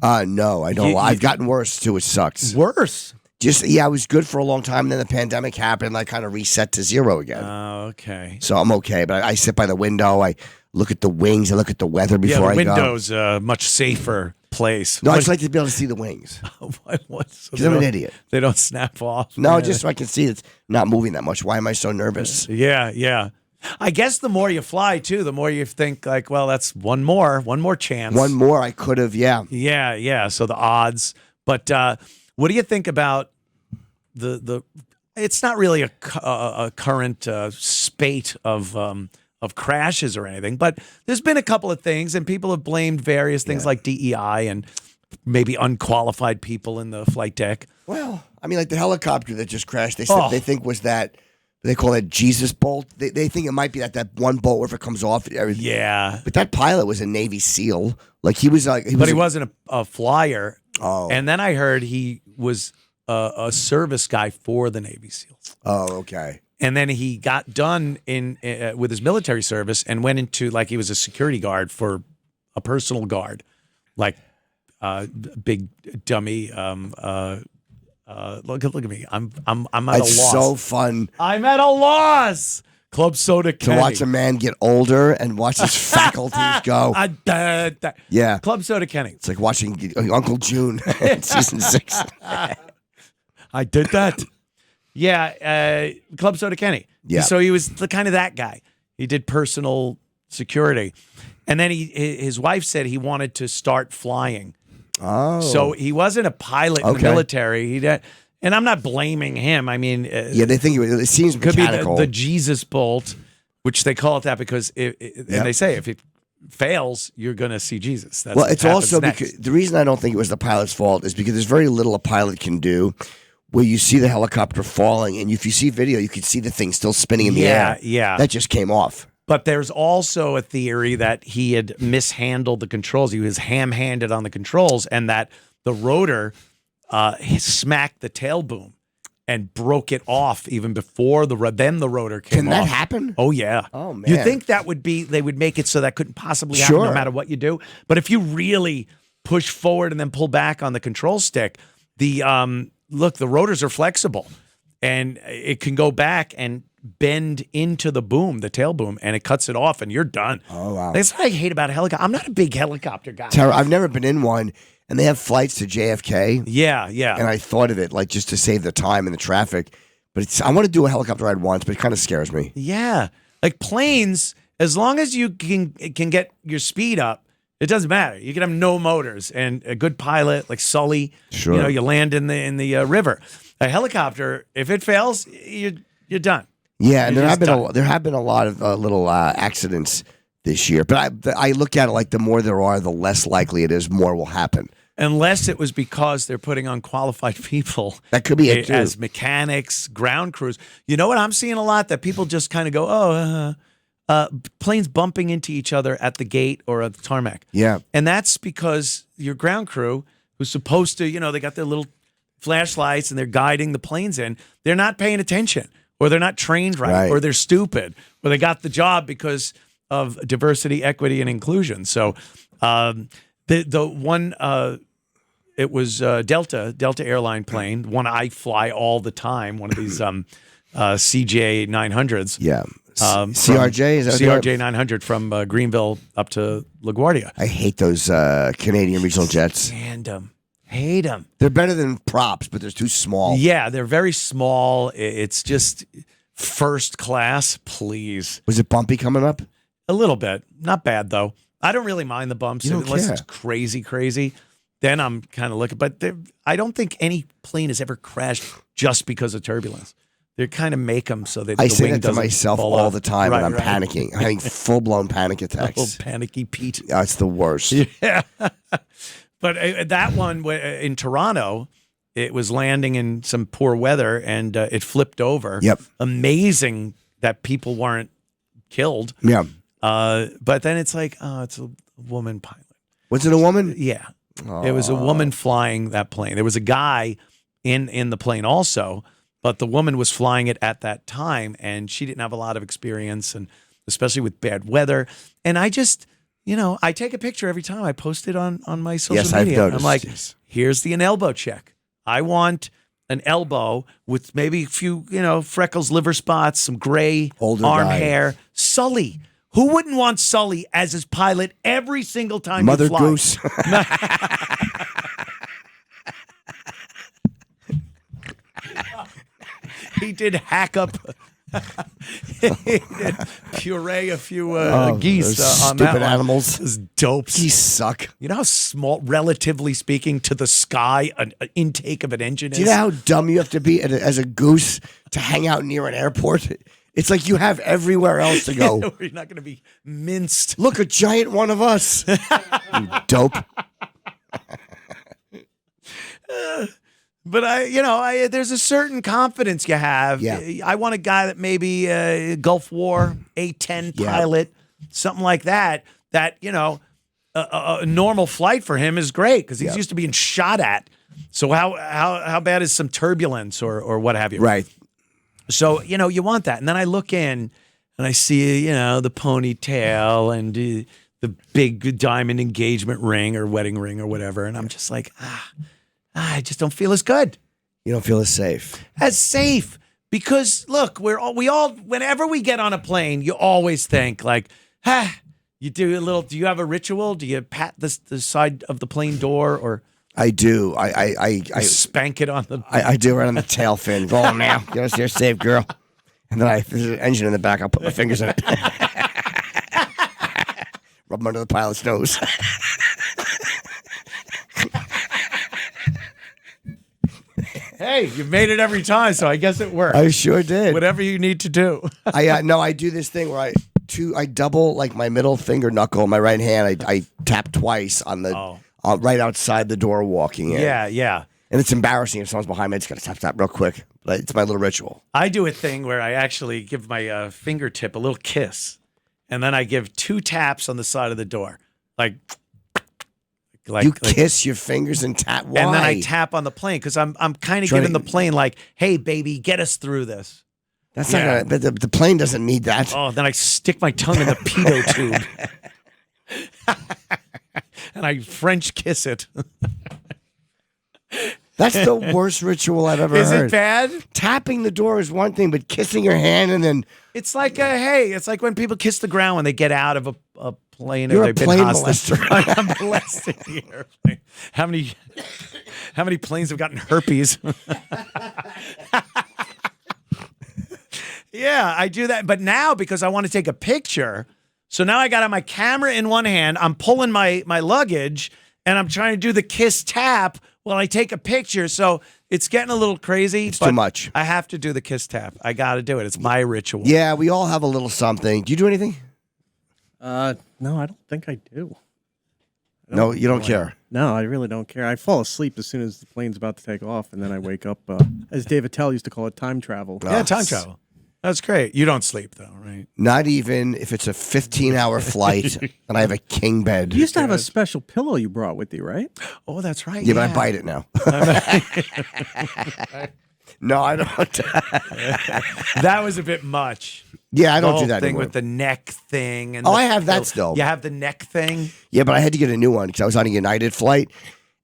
No, I don't. I've gotten worse too. It sucks. Worse? I was good for a long time. And then the pandemic happened. I kind of reset to zero again. Oh, okay. So I'm okay. But I sit by the window. I look at the wings. I look at the weather before I go. Yeah, the window's a much safer place. No, I just like to be able to see the wings. Because I'm an idiot. They don't snap off. No, just so I can see it's not moving that much. Why am I so nervous? Yeah. I guess the more you fly, too, the more you think like, well, that's one more chance. One more I could have, yeah. Yeah. So the odds. But what do you think about the it's not really a current spate of crashes or anything, but there's been a couple of things, and people have blamed various things like DEI and maybe unqualified people in the flight deck. Well, I mean, like the helicopter that just crashed, they think was that. They call it Jesus bolt. They think it might be that one bolt where if it comes off, everything. Yeah. But that pilot was a Navy SEAL. Like he was like, he wasn't a flyer. Oh. And then I heard he was a service guy for the Navy SEALs. Oh, okay. And then he got done with his military service and went into like he was a security guard for a personal guard, like big dummy. Look at me. I'm at a loss. It's so fun. I'm at a loss. Club Soda Kenny. To watch a man get older and watch his faculties go. Yeah. Club Soda Kenny. It's like watching Uncle June in season 6. I did that. Yeah. Club Soda Kenny. Yeah. So he was the kind of that guy. He did personal security. And then his wife said he wanted to start flying. Oh. So he wasn't a pilot in the military. And I'm not blaming him. I mean, they think it seems mechanical. Could be the Jesus bolt, which they call it that because and they say if it fails, you're going to see Jesus. That's well, it's also because the reason I don't think it was the pilot's fault is because there's very little a pilot can do. Where you see the helicopter falling, and if you see video, you can see the thing still spinning in the air. Yeah, that just came off. But there's also a theory that he had mishandled the controls. He was ham-handed on the controls, and that the rotor smacked the tail boom and broke it off even before then the rotor came off. Can that happen? Oh, yeah. Oh, man. You think that would be, they would make it so that couldn't possibly happen no matter what you do. But if you really push forward and then pull back on the control stick, the rotors are flexible and it can go back and bend into the boom, the tail boom, and it cuts it off and you're done. Oh, wow. That's what I hate about a helicopter. I'm not a big helicopter guy. I've never been in one. And they have flights to JFK. Yeah. And I thought of it, like, just to save the time and the traffic. But I want to do a helicopter ride once, but it kind of scares me. Yeah. Like planes, as long as you can get your speed up, it doesn't matter. You can have no motors and a good pilot, like Sully. Sure. You land in the river. A helicopter, if it fails, you're done. Yeah, and there have been a lot of little accidents this year. But I look at it like the more there are, the less likely it is more will happen. Unless it was because they're putting on qualified people. That could be it, too. As mechanics, ground crews. You know what I'm seeing a lot? That people just kind of go, planes bumping into each other at the gate or at the tarmac. Yeah. And that's because your ground crew, who's supposed to, they got their little flashlights and they're guiding the planes in, they're not paying attention, or they're not trained right. Or they're stupid, or they got the job because of diversity, equity, and inclusion. So the one, it was Delta airline plane, one I fly all the time, one of these CJ 900s. Yeah. CRJ? Is that CRJ 900 from Greenville up to LaGuardia. I hate those Canadian regional jets. Hate them. They're better than props, but they're too small. Yeah, they're very small. It's just first class, please. Was it bumpy coming up? A little bit. Not bad, though. I don't really mind the bumps unless it's crazy. Then I'm kind of looking. But I don't think any plane has ever crashed just because of turbulence. They kind of make them so that I the say wing that to doesn't myself fall all off. the time when I'm panicking. I'm having full-blown panic attacks. Oh, panicky Pete. Yeah, it's the worst. Yeah. But that one in Toronto, it was landing in some poor weather, and it flipped over. Yep. Amazing that people weren't killed. Yeah. But then it's like, it's a woman pilot. Was it a woman? Yeah. It was a woman flying that plane. There was a guy in the plane also, but the woman was flying it at that time, and she didn't have a lot of experience, and especially with bad weather. And I just, I take a picture every time I post it on my social media. I've noticed. I'm like, here's an elbow check. I want an elbow with maybe a few, freckles, liver spots, some gray arm hair. Sully. Who wouldn't want Sully as his pilot every single time Mother you fly? Goose. He did hack up, he did puree a few geese on that stupid one. animals. Those dopes. Geese suck. You know how small, relatively speaking, to the sky, an intake of an engine is? Do you know how dumb you have to be as a goose to hang out near an airport? It's like you have everywhere else to go. You're not going to be minced. Look, a giant one of us. You dope. But there's a certain confidence you have. Yeah. I want a guy that maybe Gulf War A-10 pilot, something like that. That a normal flight for him is great because he's used to being shot at. So how bad is some turbulence or what have you? Right. So you want that, and then I look in and I see the ponytail and the big diamond engagement ring or wedding ring or whatever, and I'm just like I just don't feel as good. You don't feel as safe. Because look, we all whenever we get on a plane, you always think like, you do you have a ritual? Do you pat the side of the plane door or? I do. I spank it on the. I do right on the tail fin. Go on now. Get us here safe, girl. And then if there's an engine in the back, I'll put my fingers in it. Rub them under the pilot's nose. Hey, you've made it every time, so I guess it worked. I sure did. Whatever you need to do. I do this thing where I double like my middle finger knuckle in my right hand. I tap twice on the right outside the door walking in. Yeah. And it's embarrassing if someone's behind me. I just gotta tap real quick. But it's my little ritual. I do a thing where I actually give my fingertip a little kiss, and then I give 2 taps on the side of the door, like you kiss your fingers and tap. Why? And then I tap on the plane because I'm kind of giving the plane like, hey baby, get us through this. That's not gonna. But the plane doesn't need that. Oh, then I stick my tongue in the pedo tube, and I French kiss it. That's the worst ritual I've ever heard. Is it bad? Tapping the door is one thing, but kissing your hand and then it's like it's like when people kiss the ground when they get out of a plane. You're or a they've plane been hostage. molester. I'm molesting the airplane. How many planes have gotten herpes? Yeah, I do that. But now because I want to take a picture, so now I got my camera in one hand. I'm pulling my luggage and I'm trying to do the kiss tap while I take a picture. So it's getting a little crazy. It's too much. I have to do the kiss tap. I got to do it. It's my ritual. Yeah, we all have a little something. Do you do anything? No, I don't think I do. No, you don't care. No, I really don't care. I fall asleep as soon as the plane's about to take off, and then I wake up, as David Tell used to call it, time travel. Yeah, time travel. That's great. You don't sleep, though, right? Not even if it's a 15-hour flight and I have a king bed. You used to have a special pillow you brought with you, right? Oh, that's right. Yeah, but I bite it now. No, I don't. That was a bit much. Yeah, I don't The do whole that thing anymore. with the neck thing. And I have that still. You have the neck thing? Yeah, but I had to get a new one because I was on a United flight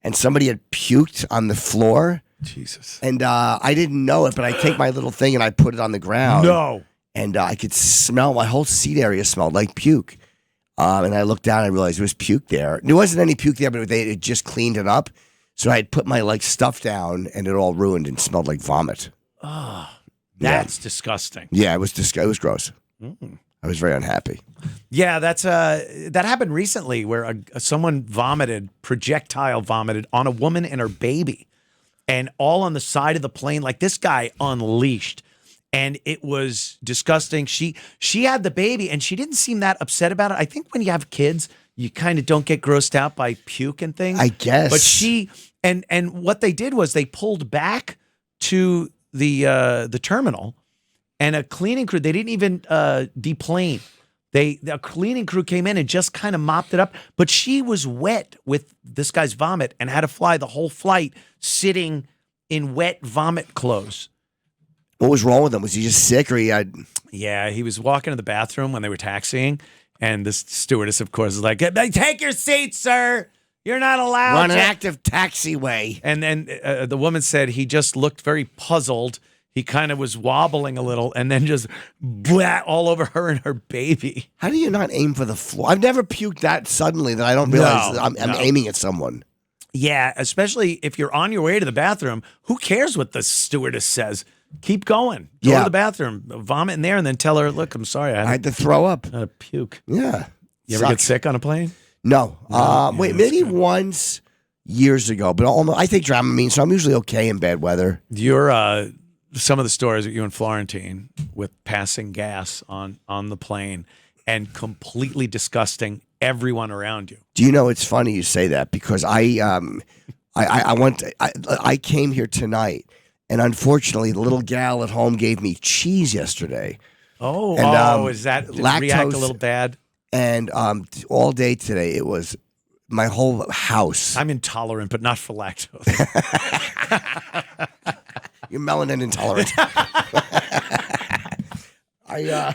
and somebody had puked on the floor. Jesus. And I didn't know it, but I take my little thing and I put it on the ground. No. And I could smell, my whole seat area smelled like puke. And I looked down and I realized there was puke there. There wasn't any puke there, but they had just cleaned it up. So I had put my stuff down and it all ruined and smelled like vomit. Oh, that's disgusting. Yeah, it was gross. I was very unhappy. Yeah, that happened recently where someone projectile vomited on a woman and her baby, and all on the side of the plane. Like, this guy unleashed, and it was disgusting. She had the baby, and she didn't seem that upset about it. I think when you have kids, you kind of don't get grossed out by puke and things. I guess. But she and what they did was they pulled back to the terminal, and a cleaning crew, they didn't even deplane. A cleaning crew came in and just kind of mopped it up, but she was wet with this guy's vomit and had to fly the whole flight sitting in wet vomit clothes. What was wrong with him? Was he just sick or he had... Yeah, he was walking to the bathroom when they were taxiing, and the stewardess, of course, is like, "Take your seat, sir. You're not allowed Run to." an active taxiway. And then the woman said he just looked very puzzled. He kind of was wobbling a little and then just blah all over her and her baby. How do you not aim for the floor? I've never puked that suddenly that I don't realize I'm aiming at someone. Yeah, especially if you're on your way to the bathroom. Who cares what the stewardess says? Keep going. Go to the bathroom, vomit in there, and then tell her, "Look, I'm sorry. I had to throw up. I had to puke." Yeah. You ever get sick on a plane? No. Maybe once years ago, but I take Dramamine, so I'm usually okay in bad weather. You're some of the stories with you and Florentine with passing gas on the plane and completely disgusting everyone around you. Do you know, it's funny you say that because I came here tonight, and unfortunately the little gal at home gave me cheese yesterday. Is that lactose, react a little bad? And all day today it was my whole house. I'm intolerant, but not for lactose. You're melanin intolerant. I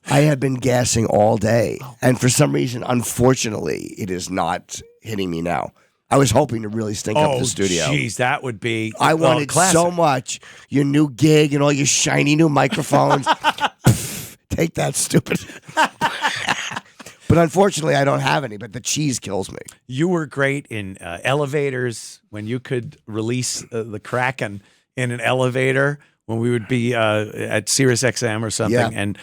have been gassing all day, and for some reason, unfortunately, it is not hitting me now. I was hoping to really stink up the studio. Jeez, that would be. I wanted so much your new gig and all your shiny new microphones. Take that, stupid. But unfortunately, I don't have any. But the cheese kills me. You were great in elevators when you could release the Kraken in an elevator when we would be at Sirius XM or something, and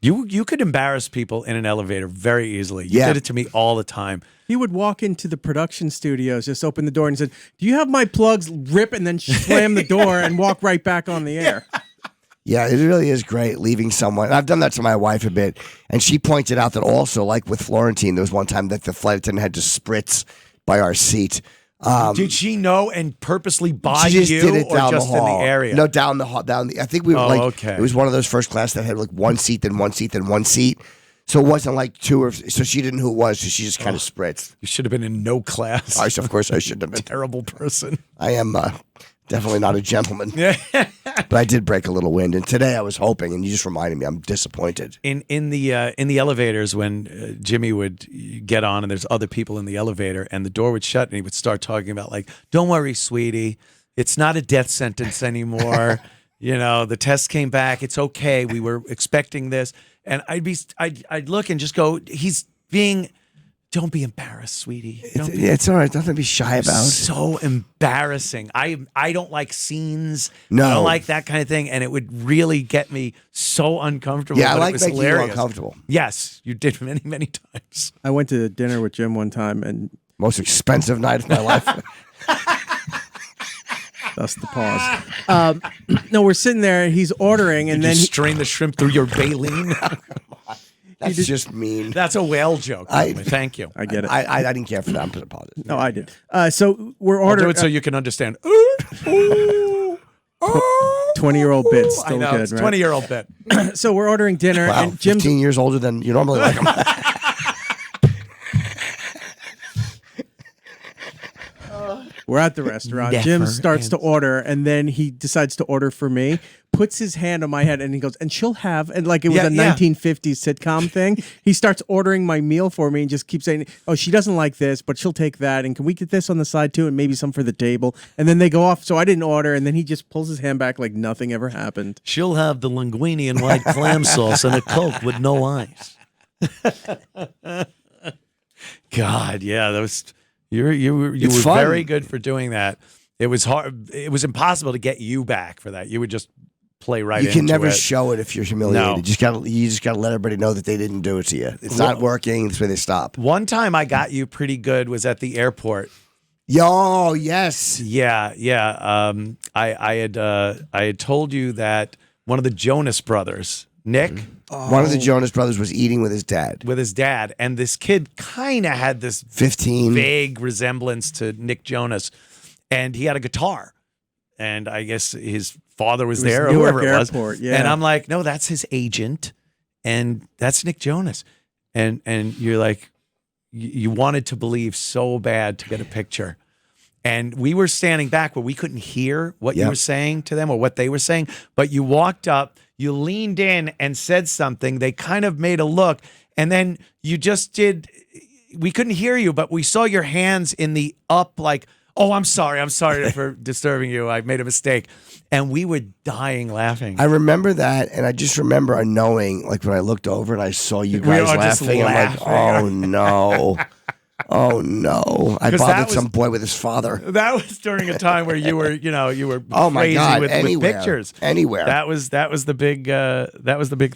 you could embarrass people in an elevator very easily. You did it to me all the time. He would walk into the production studios, just open the door and said, "Do you have my plugs?" Rip and then slam the door and walk right back on the air. Yeah, it really is great leaving someone. I've done that to my wife a bit, and she pointed out that also, like with Florentine, there was one time that the flight attendant had to spritz by our seat. Did she know and purposely buy she just you, did it or down just the hall. in the area? No, down the hall. I think we were okay. It was one of those first class that had like one seat, then one seat, then one seat. So it wasn't like so she didn't know who it was, so she just kind of spritzed. You should have been in no class. Of course I shouldn't have been. Terrible person. I am definitely not a gentleman. But I did break a little wind, and today I was hoping, and you just reminded me, I'm disappointed. In the elevators, when Jimmy would get on and there's other people in the elevator and the door would shut and he would start talking about like, "Don't worry, sweetie, it's not a death sentence anymore. The test came back. It's okay. We were expecting this." And I'd look and just go, he's being, "Don't be embarrassed, sweetie. It's all right. Nothing to be shy about." So embarrassing. I don't like scenes. No. I don't like that kind of thing. And it would really get me so uncomfortable. Yeah, I but like it was making you hilarious. uncomfortable. Yes, you did many, many times. I went to dinner with Jim one time, and most expensive night of my life. That's the pause. No, we're sitting there, and he's ordering, and Did then you strain the shrimp through your baleen? That's just mean. That's a whale joke. Thank you. I get it. I didn't care for that. I'm going to pause it. No, I did. So we're I'll ordering. do it so you can understand. 20-year-old bit still I know, good, it's right? 20-year-old bit. So we're ordering dinner, Wow, and Jim's 15 years older than you normally like him. We're at the restaurant. Never Jim starts ends. to order, and then he decides to order for me. Puts his hand on my head, and he goes, "And she'll have," and like it was a 1950s sitcom thing. He starts ordering my meal for me, and just keeps saying, "Oh, she doesn't like this, but she'll take that, and can we get this on the side too, and maybe some for the table?" And then they go off. So I didn't order, and then he just pulls his hand back like nothing ever happened. She'll have the linguine and white clam sauce and a Coke with no ice. God, yeah, that was you were fun. very good for doing that. It was hard. It was impossible to get you back for that. You would just play right into it. You can never show it if you're humiliated. No. You just gotta let everybody know that they didn't do it to you. It's not working. That's where they stop. One time I got you pretty good was at the airport. Yo, yes. Yeah. I had told you that one of the Jonas brothers, Nick, One of the Jonas brothers was eating with his dad. And this kid kind of had this 15. vague resemblance to Nick Jonas, and he had a guitar, and I guess his father was there or Newark whoever it was. Airport, yeah. And I'm like, no, that's his agent, and that's Nick Jonas, and you're like, you wanted to believe so bad to get a picture. And we were standing back where we couldn't hear what you were saying to them or what they were saying, but you walked up, you leaned in and said something. They kind of made a look, and then you just did. We couldn't hear you, but we saw your hands in the up like, oh, I'm sorry for disturbing you. I made a mistake. And we were dying laughing. I remember that, and I just remember knowing, like when I looked over and I saw you We guys were just laughing, I'm like, oh no. Oh no! I bothered some boy with his father. That was during a time where you were, oh my crazy God, with pictures. Anywhere. That was the big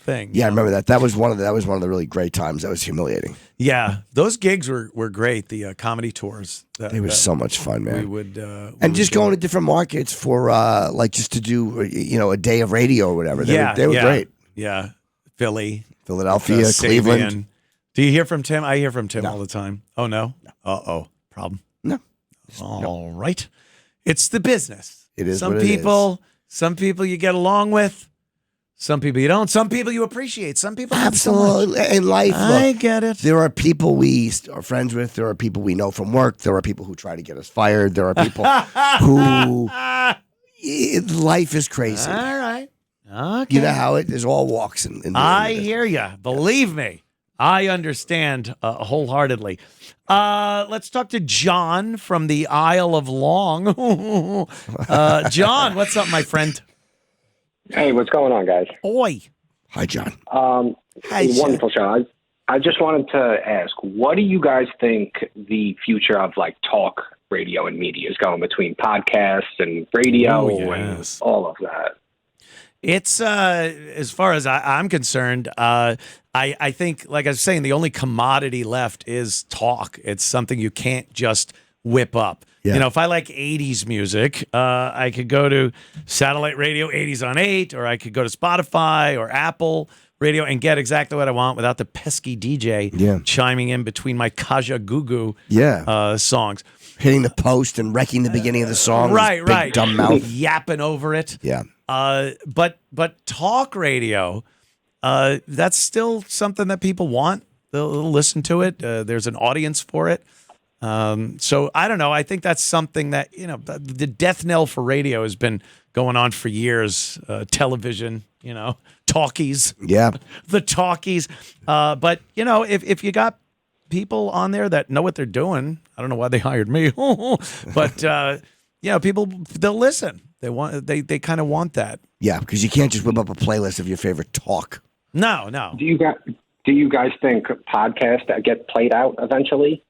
thing. Yeah, I remember that. That was one of the really great times. That was humiliating. Yeah, those gigs were great. The comedy tours. It was so much fun, man. We would and just going to different markets for like just to do a day of radio or whatever. They were great. Yeah, Philly, Philadelphia, Cleveland. Sabian. Do you hear from Tim? I hear from Tim all the time. Oh, no? Problem? No. All right. It's the business. It is Some what it people, Some people you get along with. Some people you don't. Some people you appreciate. Some people absolutely in life. I get it. There are people we are friends with. There are people we know from work. There are people who try to get us fired. There are people who life is crazy. All right. Okay. You know how there's all walks in I hear you. Believe me. I understand wholeheartedly. Let's talk to John from the Isle of Long. John, what's up, my friend? Hey, what's going on, guys? Oi. Hi, John. Hi, wonderful show. I just wanted to ask, what do you guys think the future of like talk radio and media is going between podcasts and radio and all of that? It's as far as I'm concerned, I think, like I was saying, the only commodity left is talk. It's something you can't just whip up. Yeah. You know, if I like 80s music, I could go to satellite radio 80s on 8, or I could go to Spotify or Apple radio and get exactly what I want without the pesky DJ chiming in between my Kaja Gugu songs. Hitting the post and wrecking the beginning of the song. Right. Big dumb mouth. Yapping over it. Yeah. But talk radio, that's still something that people want. They'll listen to it. There's an audience for it. So I don't know. I think that's something that, the death knell for radio has been going on for years. Television, talkies. Yeah. The talkies. But, if you got people on there that know what they're doing, I don't know why they hired me, but, people, they'll listen. They kind of want that. Yeah, because you can't just whip up a playlist of your favorite talk. No. Do you guys think podcasts that get played out eventually?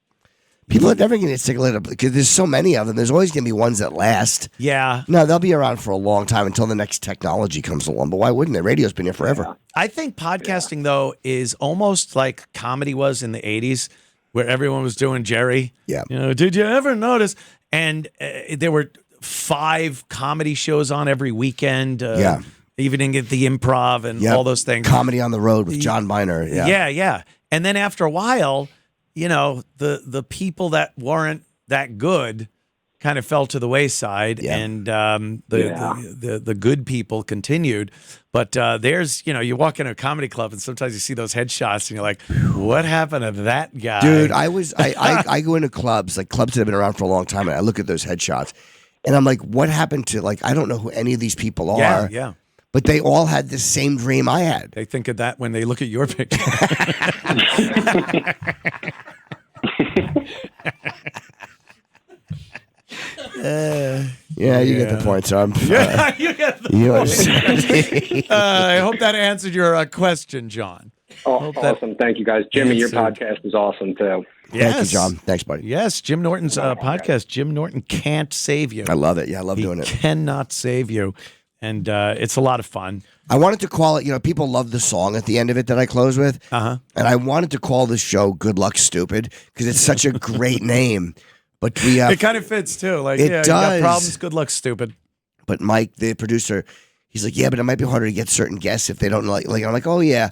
People are never going to get sick of it because there's so many of them. There's always going to be ones that last. Yeah. No, they'll be around for a long time until the next technology comes along. But why wouldn't it? Radio's been here forever. Yeah. I think podcasting, though, is almost like comedy was in the 80s, where everyone was doing Jerry. Yeah. Did you ever notice? And there were 5 comedy shows on every weekend. even in the improv and all those things. Comedy on the Road with John Miner. Yeah. And then after a while, the people that weren't that good kind of fell to the wayside, and the good people continued. But there's, you walk into a comedy club and sometimes you see those headshots and you're like, what happened to that guy? Dude, I go into clubs, like clubs that have been around for a long time, and I look at those headshots and I'm like, what happened to, I don't know who any of these people are. Yeah. But they all had the same dream I had. They think of that when they look at your picture. You get the point, son. You get the point. I hope that answered your question, John. Awesome. Thank you, guys. Jimmy, your podcast is awesome, too. Yes. Thank you, John. Thanks, buddy. Yes, Jim Norton's podcast. Jim Norton Can't Save You. I love it. Yeah, I love doing it. He cannot save you. And it's a lot of fun. I wanted to call it, people love the song at the end of it that I close with. And I wanted to call the show Good Luck Stupid because it's such a great name. But it kind of fits too. Like, it you got problems, good luck, stupid. But Mike, the producer, he's like, yeah, but it might be harder to get certain guests if they don't like I'm like, oh yeah.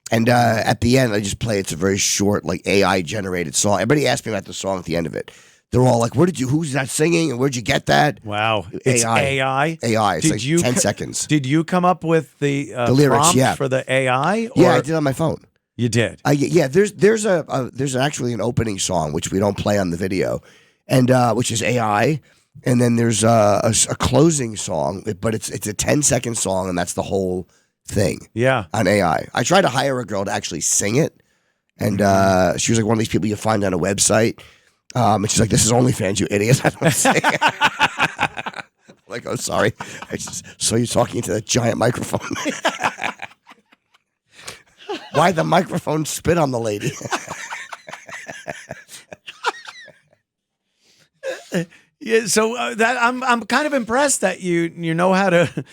And at the end, I just play. It's a very short, AI generated song. Everybody asked me about the song at the end of it. They're all like, who's that singing? And where'd you get that? Wow. It's AI? AI. It's 10 seconds. Did you come up with the lyrics, prompt for the AI? Yeah, I did on my phone. You did? There's actually an opening song, which we don't play on the video, and which is AI. And then there's a closing song, but it's a 10-second song, and that's the whole thing. Yeah. On AI. I tried to hire a girl to actually sing it, and she was like one of these people you find on a website. And she's like, "This is OnlyFans, you idiot." I don't say it. Like, oh, sorry. I just saw you talking into that giant microphone. Why'd the microphone spit on the lady? Yeah, so that I'm kind of impressed that you know how to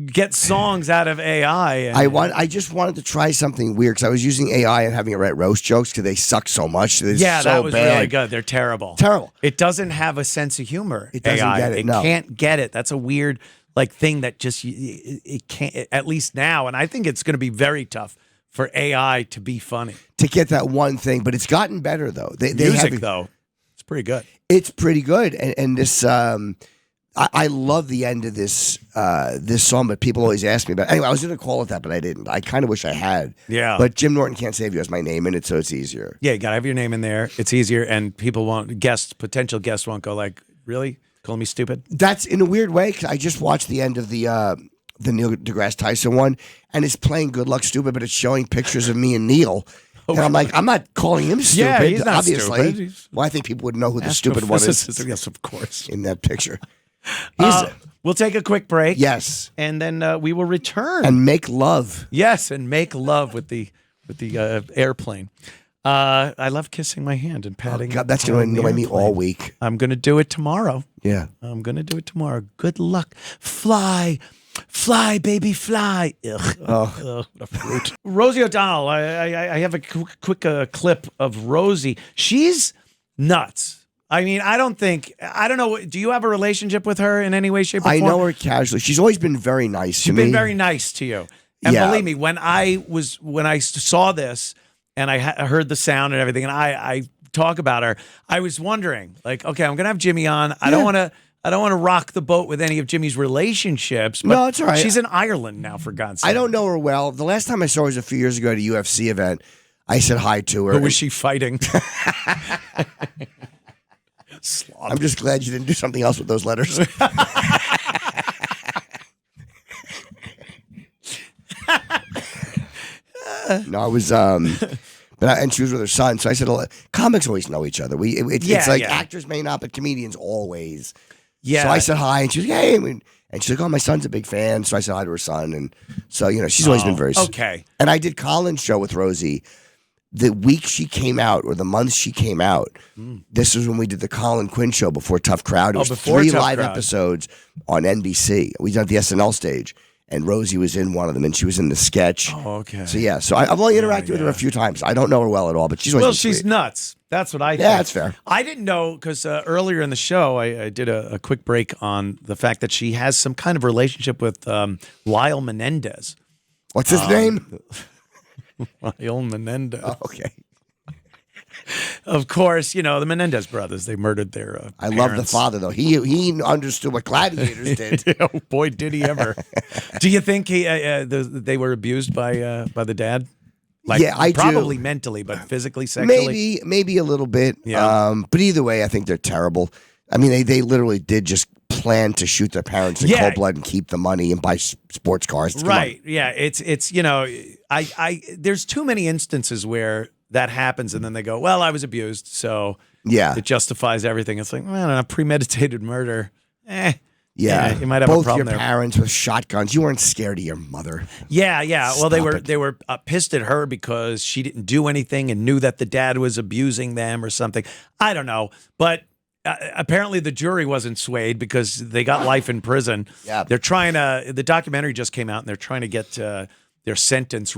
get songs out of AI. I just wanted to try something weird because I was using AI and having it write roast jokes because they suck so much. That was really good. They're terrible. Terrible. It doesn't have a sense of humor. It doesn't AI. get it. No. Can't get it. That's a weird thing that just it can't. At least now, and I think it's going to be very tough for AI to be funny. To get that one thing, but it's gotten better though. Music though, it's pretty good. It's pretty good, and this. I love the end of this song, but people always ask me about it. Anyway, I was going to call it that, but I didn't. I kind of wish I had. Yeah. But Jim Norton Can't Save You has my name in it, so it's easier. Yeah, you got to have your name in there. It's easier, and people potential guests won't go like, really? Call me stupid? That's in a weird way, because I just watched the end of the Neil deGrasse Tyson one, and it's playing Good Luck Stupid, but it's showing pictures of me and Neil. And I'm like, I'm not calling him stupid. Yeah, he's not obviously. stupid. Well, I think people would know who the stupid one is. Yes, of course. In that picture. We'll take a quick break. Yes. And then we will return. And make love. Yes, and make love with the airplane. I love kissing my hand and patting. Oh God, that's going to annoy me all week. I'm going to do it tomorrow. Yeah. I'm going to do it tomorrow. Good luck. Fly, baby, fly. Ugh. Ugh, what a fruit. Rosie O'Donnell. I have a quick clip of Rosie. She's nuts. I mean, I don't know. Do you have a relationship with her in any way, shape, or form? I know her casually. She's always been very nice to me. She's been very nice to you. And believe me, when I saw this and I heard the sound and everything, and I talk about her, I was wondering, like, okay, I'm gonna have Jimmy on. I don't want to rock the boat with any of Jimmy's relationships. But no, it's all right. She's in Ireland now, for God's sake. I don't know her well. The last time I saw her was a few years ago at a UFC event. I said hi to her. Who was she fighting? I'm just glad you didn't do something else with those letters. No, I was, and she was with her son. So I said, comics always know each other. It's like actors may not, but comedians always. Yeah. So I said hi, and she was like, hey. And she's like, oh, my son's a big fan. So I said hi to her son. And so, she's always been very okay. And I did Colin's show with Rosie. The week she came out, or the month she came out, this was when we did the Colin Quinn show before Tough Crowd. It was 3 live episodes on NBC. We done at the SNL stage. and Rosie was in one of them, and she was in the sketch. Oh, okay. So yeah, so I've only interacted with her a few times. I don't know her well at all, but she's always been she's sweet. nuts. That's what I think. Yeah, that's fair. I didn't know because earlier in the show, I did a quick break on the fact that she has some kind of relationship with Lyle Menendez. What's his name? Lyle Menendez. Oh, okay. Of course, the Menendez brothers, they murdered their I love the father, though. He understood what gladiators did. Oh, boy, did he ever. Do you think they were abused by the dad? Like, yeah, I probably do. mentally, but physically, sexually? Maybe a little bit. Yeah. But either way, I think they're terrible. I mean, they literally did just plan to shoot their parents in cold blood and keep the money and buy sports cars. Right. Yeah. It's there's too many instances where that happens and then they go, well, I was abused, so it justifies everything. It's like, man, a premeditated murder. Yeah, you might have both a problem your there. parents with shotguns. You weren't scared of your mother. Yeah. Well, Stop they were pissed at her because she didn't do anything and knew that the dad was abusing them or something. I don't know, but apparently the jury wasn't swayed because they got life in prison. Yeah, they're trying to. The documentary just came out and they're trying to get their sentence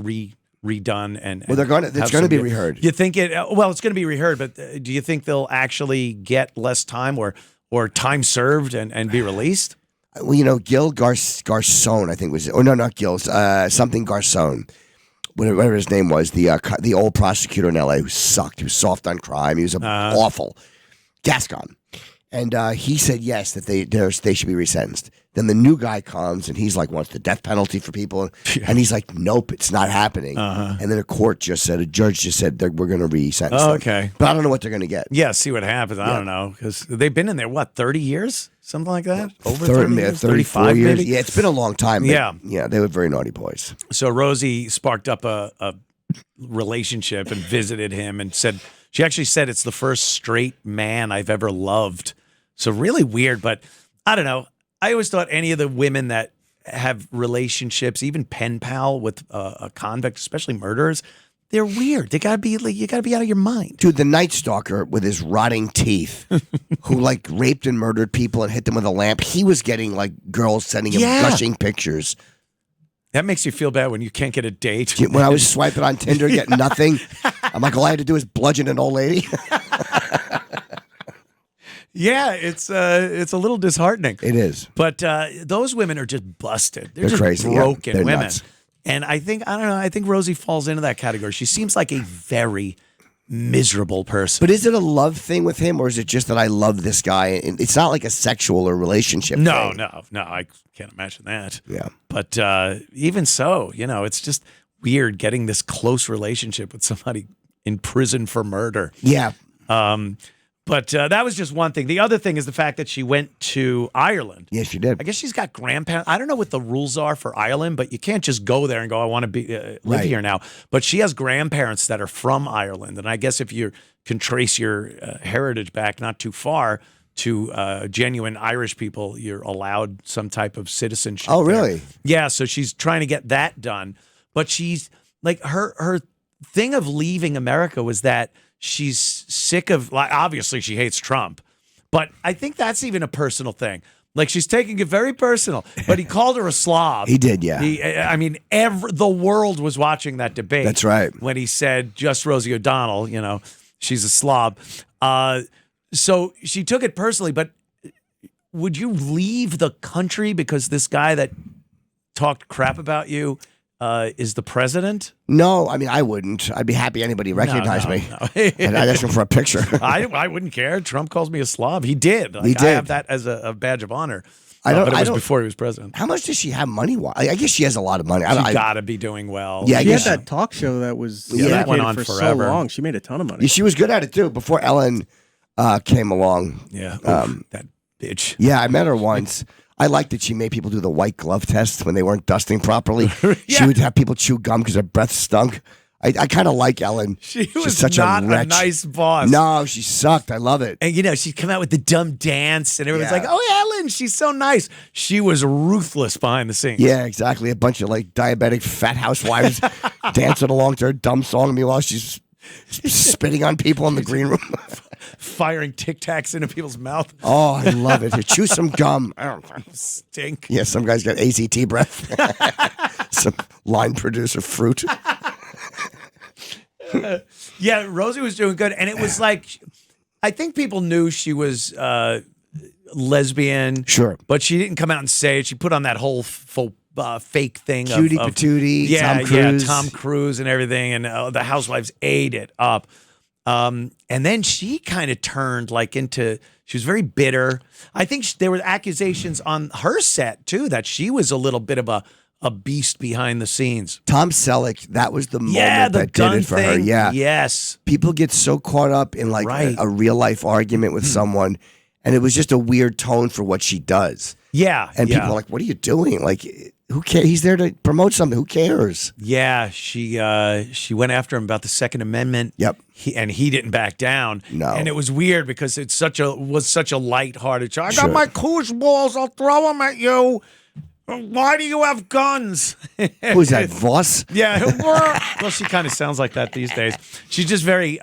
redone and well, it's going to be reheard. You think it? Well, it's going to be reheard, but do you think they'll actually get less time or time served and be released? Well, Gil Garcon, I think was, or no, not Gil, something Garcon, whatever his name was, the old prosecutor in L.A. who sucked. He was soft on crime. He was awful. Gascon. And he said yes, that they should be resentenced. Then the new guy comes and he's like, wants the death penalty for people. And he's like, nope, it's not happening. And then a judge just said we're going to re-sentence them. Okay. But I don't know what they're going to get. Yeah, see what happens. I don't know. Because they've been in there, 30 years? Something like that? Over 30 years? 35 years. maybe? Yeah, it's been a long time. Yeah. Yeah, they were very naughty boys. So Rosie sparked up a relationship and visited him and she actually said it's the first straight man I've ever loved. So really weird, but I don't know. I always thought any of the women that have relationships, even pen pal with a convict, especially murderers, they're weird. They gotta be you gotta be out of your mind. Dude, the Night Stalker with his rotting teeth, who raped and murdered people and hit them with a lamp, he was getting girls sending him gushing pictures. That makes you feel bad when you can't get a date. When I was swiping on Tinder, getting nothing, I'm like, all I had to do is bludgeon an old lady. Yeah, it's a little disheartening. It is. But those women are just busted. They're just crazy. broken They're women. nuts. And I don't know, I think Rosie falls into that category. She seems like a very miserable person. But is it a love thing with him, or is it just that I love this guy? And it's not like a sexual or relationship thing. No, I can't imagine that. Yeah. But even so, it's just weird getting this close relationship with somebody in prison for murder. Yeah. But that was just one thing. The other thing is the fact that she went to Ireland. Yes, she did. I guess she's got grandparents. I don't know what the rules are for Ireland, but you can't just go there and go, I want to be live here now. But she has grandparents that are from Ireland. And I guess if you can trace your heritage back not too far to genuine Irish people, you're allowed some type of citizenship. Oh, really? There. Yeah, so she's trying to get that done. But she's her thing of leaving America was that she's sick of, obviously she hates Trump, but I think that's even a personal thing. She's taking it very personal, but he called her a slob. He did, yeah. The world was watching that debate. That's right. When he said, just Rosie O'Donnell, she's a slob. So she took it personally, but would you leave the country because this guy that talked crap about you is the president? No, I wouldn't. I'd be happy anybody recognized me. No. And I'd ask him for a picture. I wouldn't care. Trump calls me a slob. He did. He did. I have that as a badge of honor. But it was before he was president. How much does she have money-wise? I guess she has a lot of money. She's got to be doing well. Yeah, she had that talk show that was that went on for forever. so long. She made a ton of money. Yeah, she was good at it, too, before Ellen came along. Yeah, that bitch. Yeah, I met her once. I liked that she made people do the white glove test when they weren't dusting properly. Yeah. She would have people chew gum because her breath stunk. I kind of like Ellen. She's was such not a wretch. nice boss. No, she sucked. I love it. And, she'd come out with the dumb dance, and everyone's like, oh, Ellen, she's so nice. She was ruthless behind the scenes. Yeah, exactly. A bunch of, diabetic fat housewives dancing along to her dumb song. Meanwhile, she's spitting on people in the green room. firing Tic Tacs into people's mouth. Oh, I love it. Here, chew some gum. Stink. Yeah, some guy's got AZT breath. Some line producer fruit. Yeah, Rosie was doing good. And it was like, I think people knew she was lesbian. Sure. But she didn't come out and say it. She put on that whole fake thing. Cutie patootie, yeah, Tom Cruise. Yeah, Tom Cruise and everything. And the housewives ate it up. And then she kind of turned she was very bitter. I think there were accusations on her set, too, that she was a little bit of a beast behind the scenes. Tom Selleck, that was the moment the that gun did it for her. thing. Yeah. Yes. People get so caught up in a real life argument with someone, and it was just a weird tone for what she does. Yeah. And people are like, what are you doing? Like, who cares? He's there to promote something. Who cares? Yeah, she went after him about the Second Amendment. Yep. He didn't back down. No. And it was weird because it was such a lighthearted show. I got my koosh balls. I'll throw them at you. Why do you have guns? Who's that, Voss? Yeah. Well, she kind of sounds like that these days. She's just very,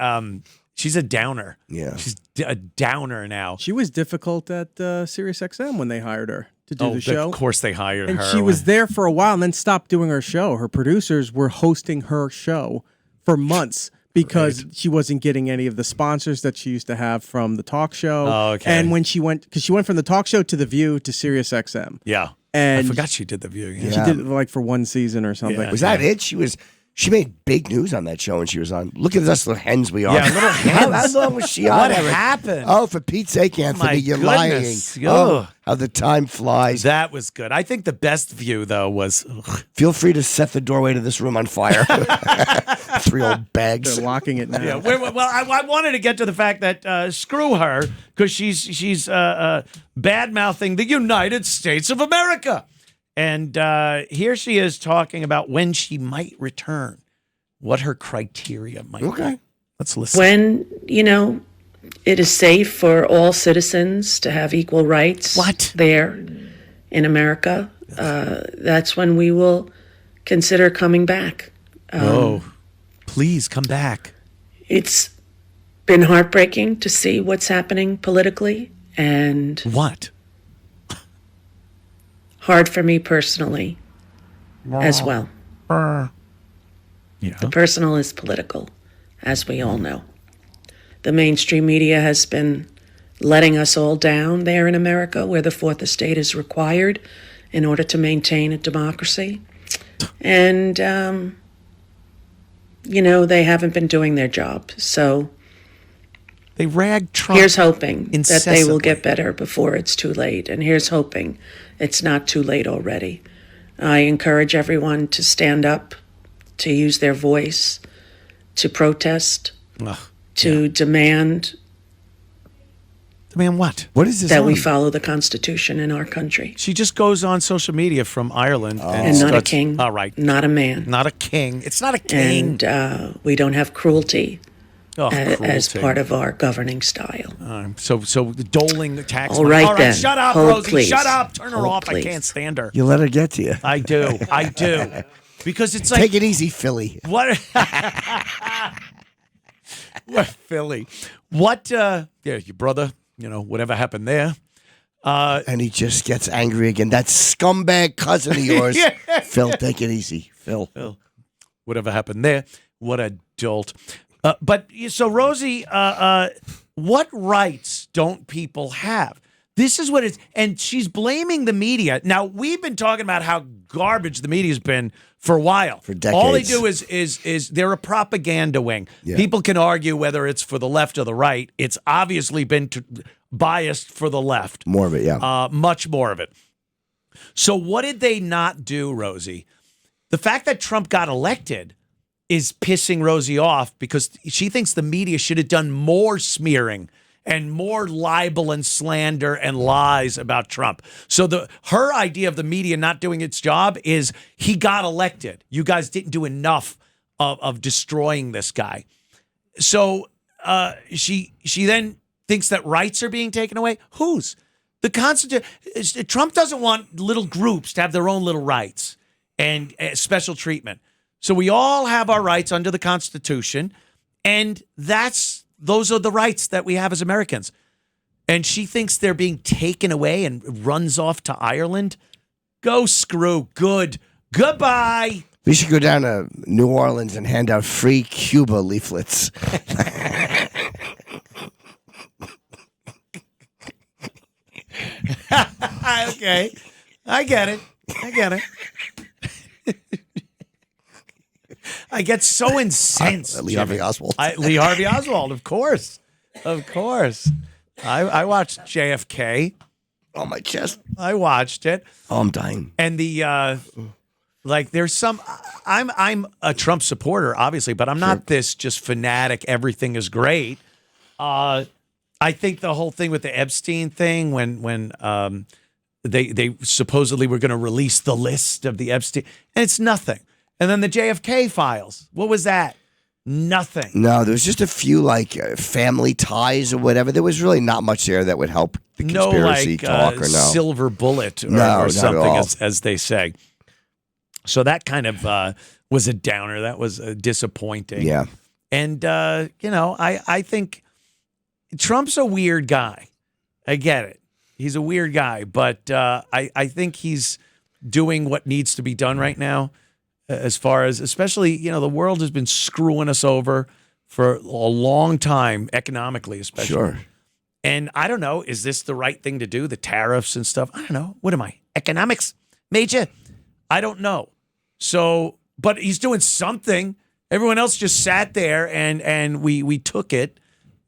she's a downer. Yeah. She's a downer now. She was difficult at SiriusXM when they hired her to do the show. Of course they hired and her. she was there for a while and then stopped doing her show. Her producers were hosting her show for months because she wasn't getting any of the sponsors that she used to have from the talk show. Oh, okay. And when she went from the talk show to The View to SiriusXM. Yeah. And I forgot she did The View. Yeah. She did it like for one season or something. Yeah. Was that it? She made big news on that show when she was on. Look at us little hens we are. Yeah, little hens. How long was she on? What happened? Oh, for Pete's sake, Anthony, My you're goodness. lying. Oh, how the time flies. That was good. I think the best view, though, was... Feel free to set the doorway to this room on fire. 3 old bags. They're locking it now. Yeah, well, I wanted to get to the fact that screw her because she's bad-mouthing the United States of America. And here she is talking about when she might return, what her criteria might be. Let's listen. When, it is safe for all citizens to have equal rights there in America, that's when we will consider coming back. Please come back. It's been heartbreaking to see what's happening politically and what? Hard for me personally as well. Yeah. The personal is political, as we all know. The mainstream media has been letting us all down there in America, where the fourth estate is required in order to maintain a democracy. And, they haven't been doing their job. So they rag Trump. Here's hoping that they will incessantly. get better before it's too late. And here's hoping it's not too late already. I encourage everyone to stand up, to use their voice, to protest, to demand what? What is this? that we follow the Constitution in our country. She just goes on social media from Ireland And not a starts- king. All right. Not a man. Not a king. It's not a king. And we don't have cruelty as cruelty. part of our governing style. So doling the tax All money. right, All right, then. shut up, Hold, Rosie. please. Shut up. Turn her Hold, off. please. I can't stand her. You let her get to you. I do. Because it's like... Take it easy, Philly. What? What, Philly? What, your brother, whatever happened there. And he just gets angry again. That scumbag cousin of yours. Phil, take it easy. Phil. Whatever happened there. What a dolt. So Rosie, what rights don't people have? This is what it's, and she's blaming the media. Now, we've been talking about how garbage the media's been for a while. For decades. All they do is they're a propaganda wing. Yeah. People can argue whether it's for the left or the right. It's obviously been biased for the left. More of it, yeah. Much more of it. So what did they not do, Rosie? The fact that Trump got elected is pissing Rosie off because she thinks the media should have done more smearing and more libel and slander and lies about Trump. So her idea of the media not doing its job is he got elected. You guys didn't do enough of destroying this guy. So she then thinks that rights are being taken away. Whose? The Constitution. Trump doesn't want little groups to have their own little rights and special treatment. So we all have our rights under the Constitution, and that's those are the rights that we have as Americans. And she thinks they're being taken away and runs off to Ireland. Go screw. Good. Goodbye. We should go down to New Orleans and hand out free Cuba leaflets. Okay. I get it. I get so incensed. Lee Harvey Oswald. Lee Harvey Oswald, of course. Of course. I watched JFK. On my chest. I watched it. Oh, I'm dying. And there's some. I'm a Trump supporter, obviously, but I'm not this just fanatic. Everything is great. I think the whole thing with the Epstein thing, when they supposedly were going to release the list of the Epstein, and it's nothing. And then the JFK files. What was that? Nothing. No, there was just a few family ties or whatever. There was really not much there that would help the conspiracy talk or no. Silver bullet or something, as they say. So that kind of was a downer. That was disappointing. Yeah. And, I think Trump's a weird guy. I get it. He's a weird guy, but I think he's doing what needs to be done right now. As far as, especially, the world has been screwing us over for a long time, economically especially. Sure. And I don't know, is this the right thing to do? The tariffs and stuff? I don't know. What am I? Economics major? I don't know. So, but he's doing something. Everyone else just sat there and we took it.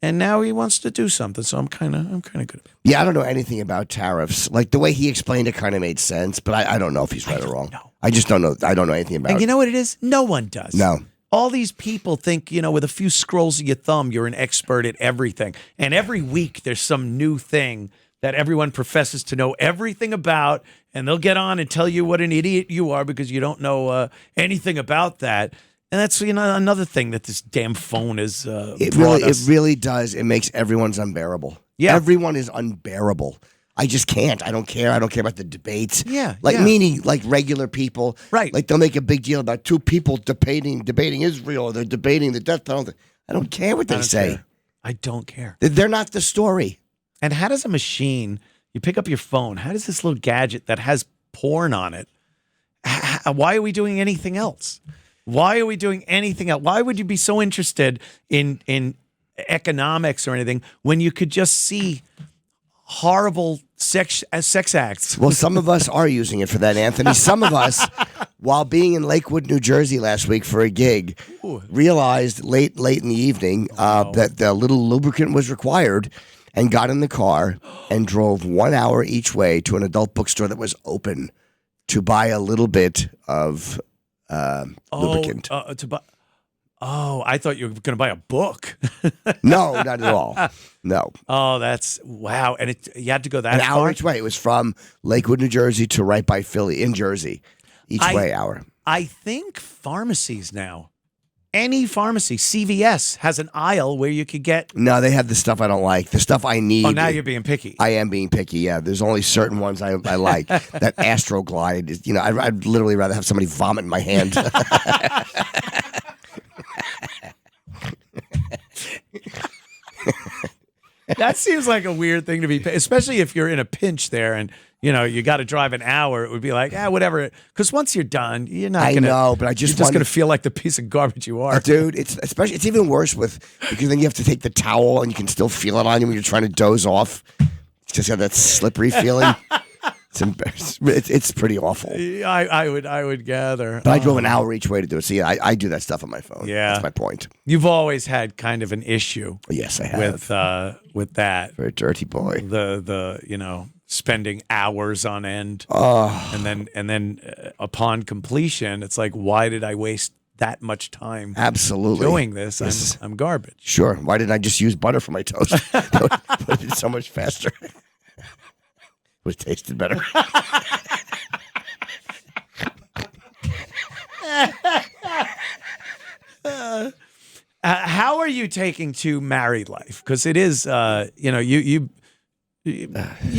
And now he wants to do something, so I'm kind of good. Yeah, I don't know anything about tariffs. Like the way he explained it kind of made sense, but I don't know if he's right or wrong. I just don't know. I don't know anything about it. And you know what it is? No one does. No. All these people think, with a few scrolls of your thumb, you're an expert at everything. And every week there's some new thing that everyone professes to know everything about, and they'll get on and tell you what an idiot you are because you don't know anything about that. And that's another thing that this damn phone is. It really does. It makes everyone's unbearable. Yeah, everyone is unbearable. I just can't. I don't care. I don't care about the debates. Yeah, meaning regular people. Right. Like they'll make a big deal about two people debating Israel. Or they're debating the death penalty. I don't care what they say. I don't care. They're not the story. And how does a machine? You pick up your phone. How does this little gadget that has porn on it? Why are we doing anything else? Why are we doing anything else? Why would you be so interested in economics or anything when you could just see horrible sex acts? Well, some of us are using it for that, Anthony. Some of us, while being in Lakewood, New Jersey last week for a gig, realized late in the evening that the little lubricant was required and got in the car and drove 1 hour each way to an adult bookstore that was open to buy a little bit of lubricant. I thought you were going to buy a book. No, not at all. No. Oh, that's wow! And you had to go that an far? Hour each way. It was from Lakewood, New Jersey, to right by Philly in Jersey. Each way hour. I think pharmacies now. Any pharmacy, CVS has an aisle where you could get. No, they have the stuff I don't like. The stuff I need. Oh, now you're being picky. I am being picky. Yeah, there's only certain ones I like. That Astroglide is. I'd literally rather have somebody vomit in my hand. That seems like a weird thing to be, especially if you're in a pinch there and you got to drive an hour. It would be like, whatever. Because once you're done, you're not. I know, but you're just going to feel like the piece of garbage you are, dude. It's even worse because then you have to take the towel and you can still feel it on you when you're trying to doze off. It's just got that slippery feeling. It's pretty awful. I would gather. But I drove an hour each way to do it. See, I do that stuff on my phone. Yeah, that's my point. You've always had kind of an issue. Yes, I have with that. Very dirty boy. The spending hours on end. Oh. And then upon completion, it's like, why did I waste that much time? Absolutely doing this. I'm garbage. Sure. Why didn't I just use butter for my toast? That would be so much faster. Would have tasted better. How are you taking to married life? Because it is, you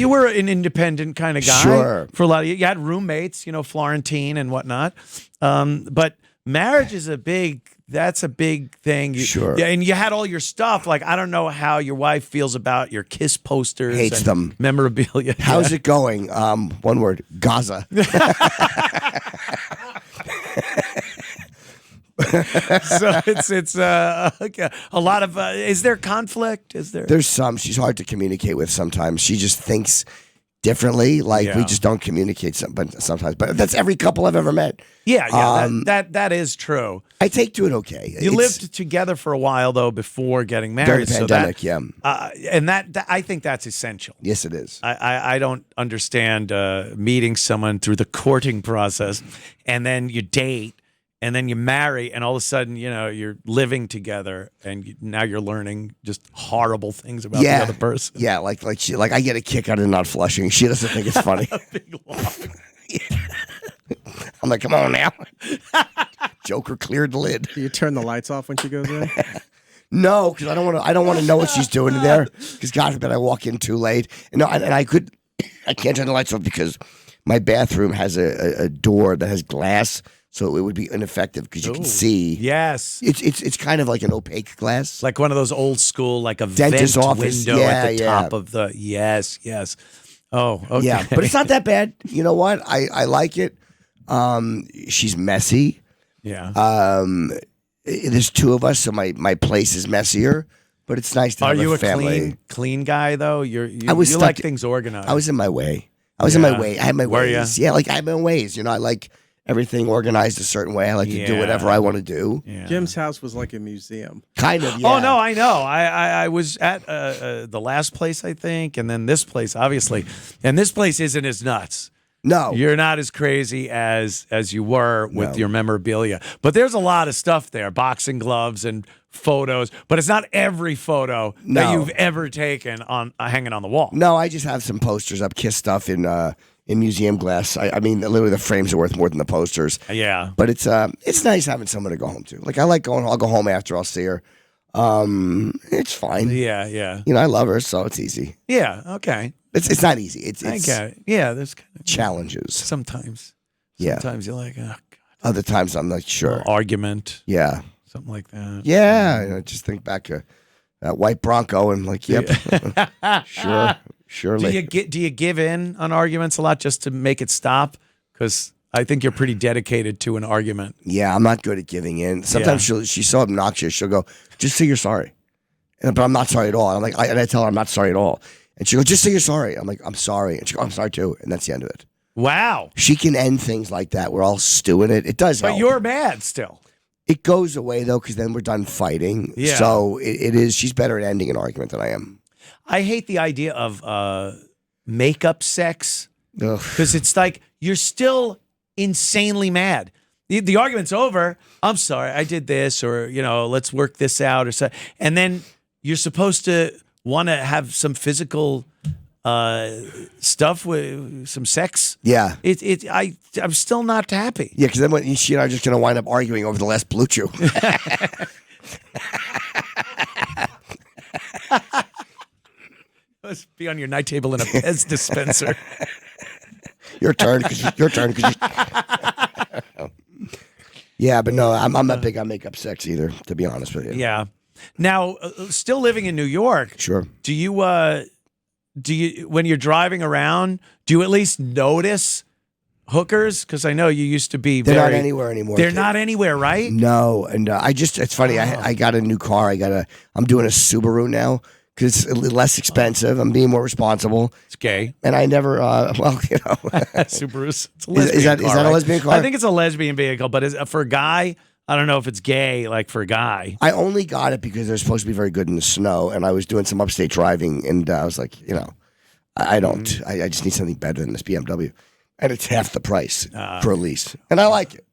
were an independent kind of guy. Sure. For a lot of you had roommates, Florentine and whatnot. But marriage is that's a big thing. Sure. Yeah, and you had all your stuff. Like, I don't know how your wife feels about your Kiss posters. Hates and them. Memorabilia. How's it going? One word, Gaza. So it's okay. A lot of is there conflict? Is there? There's some. She's hard to communicate with sometimes. She just thinks differently. Like we just don't communicate sometimes. But that's every couple I've ever met. Yeah, that is true. I take to it okay. You lived together for a while though before getting married. During the pandemic, yeah. And that I think that's essential. Yes, it is. I don't understand meeting someone through the courting process, and then you date. And then you marry, and all of a sudden, you're living together, and now you're learning just horrible things about the other person. Yeah, like I get a kick out of not flushing. She doesn't think it's funny. Big log. I'm like, come on now. Joker cleared the lid. Do you turn the lights off when she goes in? No, because I don't want to know what she's doing in there. Because God forbid I walk in too late. And I can't turn the lights off because my bathroom has a door that has glass. So it would be ineffective because you can see. Yes, it's kind of like an opaque glass, like one of those old school, like a dentist vent office window at the top of the. Yes. Oh, okay. Yeah, but it's not that bad. You know what? I like it. She's messy. Yeah. There's two of us, so my place is messier. But it's nice to have you a family. clean guy though? You stuck, like things organized. I was in my way. I had my Were ways. ya? Yeah, like I have my ways. I like everything organized a certain way. I like to do whatever I want to do. Yeah. Jim's house was like a museum. Kind of, yeah. Oh, no, I know. I was at the last place, I think, and then this place, obviously. And this place isn't as nuts. No. You're not as crazy as you were with your memorabilia. But there's a lot of stuff there, boxing gloves and photos. But it's not every photo that you've ever taken on hanging on the wall. No, I just have some posters up, Kiss stuff in museum glass. I mean, literally the frames are worth more than the posters. Yeah. But it's nice having someone to go home to. Like, I like going, I'll go home after, I'll see her. It's fine. Yeah. I love her, so it's easy. Yeah, okay. It's not easy. It's I get it. Yeah, there's kind of challenges. Sometimes. Yeah. Sometimes you're like, oh, God. Other times I'm like, sure. Argument. Yeah. Something like that. Yeah. I just think back to that white Bronco and like, yep. Sure. Surely. Do you give in on arguments a lot just to make it stop? Because I think you're pretty dedicated to an argument. Yeah, I'm not good at giving in. Sometimes she's so obnoxious. She'll go, just say you're sorry. But I'm not sorry at all. I'm like, and I tell her I'm not sorry at all. And she goes, just say you're sorry. I'm like, I'm sorry. And she goes, I'm sorry too. And that's the end of it. Wow. She can end things like that. We're all stewing it. It does help. But you're mad still. It goes away though, because then we're done fighting. Yeah. So it is. She's better at ending an argument than I am. I hate the idea of makeup sex because it's like you're still insanely mad. The argument's over. I'm sorry, I did this, or let's work this out, or so. And then you're supposed to want to have some physical stuff with some sex. Yeah. I'm still not happy. Yeah, because then she and I are just going to wind up arguing over the last Blue Chew. Must be on your night table in a Pez dispenser. Your turn. Yeah, but no, I'm not big on makeup sex either, to be honest with you. Yeah. Now, still living in New York. Sure. Do you when you're driving around, do you at least notice hookers? Because I know you used to be. They're not anywhere anymore. They're not anywhere, right? No, and it's funny. I got a new car. I'm doing a Subaru now. Because it's less expensive. I'm being more responsible. It's gay. And I never, Subarus. It's a lesbian is that car, a lesbian car? I think it's a lesbian vehicle, but for a guy, I don't know if it's gay, like for a guy. I only got it because they're supposed to be very good in the snow. And I was doing some upstate driving. And I was like, I don't. Mm-hmm. I just need something better than this BMW. And it's half the price for a lease. And I like it.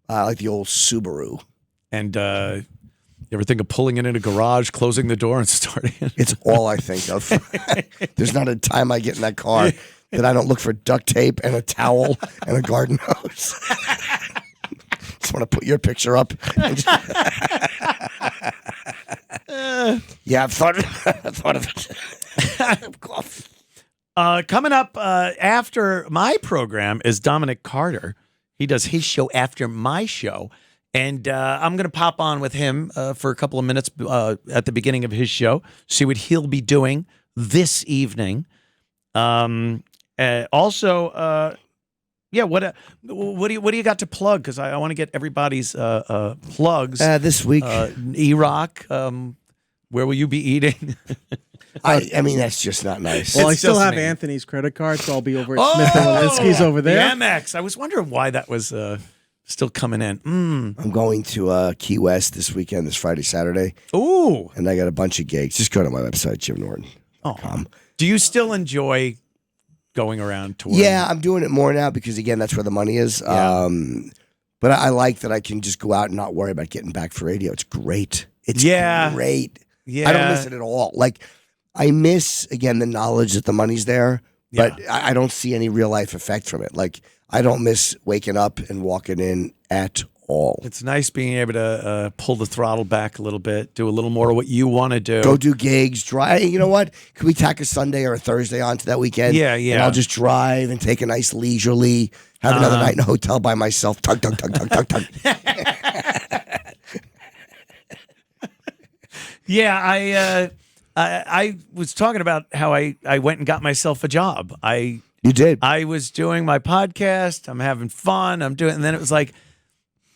I like the old Subaru. And, you ever think of pulling it in a garage, closing the door, and starting it? It's all I think of. There's not a time I get in that car that I don't look for duct tape and a towel and a garden hose. Just want to put your picture up. Yeah, I've thought of it. Coming up after my program is Dominic Carter. He does his show after my show. And I'm going to pop on with him for a couple of minutes at the beginning of his show, see what he'll be doing this evening. Also, what do you got to plug? Because I want to get everybody's plugs this week. E-Rock, where will you be eating? I mean, that's just not nice. Well, I It's still just have me. Anthony's credit card, so I'll be over at Smith and Walensky's over there. The Amex. I was wondering why that was still coming in. I'm going to Key West this weekend, this Friday, Saturday. Ooh. And I got a bunch of gigs. Just go to my website, JimNorton.com. Do you still enjoy going around touring? Yeah, I'm doing it more now because, again, that's where the money is. Yeah. But I like that I can just go out and not worry about getting back for radio. It's great. It's great. Yeah. I don't miss it at all. Like, I miss, again, the knowledge that the money's there, but I don't see any real life effect from it. Like, I don't miss waking up and walking in at all. It's nice being able to pull the throttle back a little bit, do a little more of what you want to do. Go do gigs, drive. You know what? Could we tack a Sunday or a Thursday onto that weekend? Yeah. And I'll just drive and take a nice leisurely, have another night in a hotel by myself. Tug, tug, tug, tug, tug, tug. Yeah, I was talking about how I went and got myself a job. You did. I was doing my podcast. I'm having fun. And then it was like,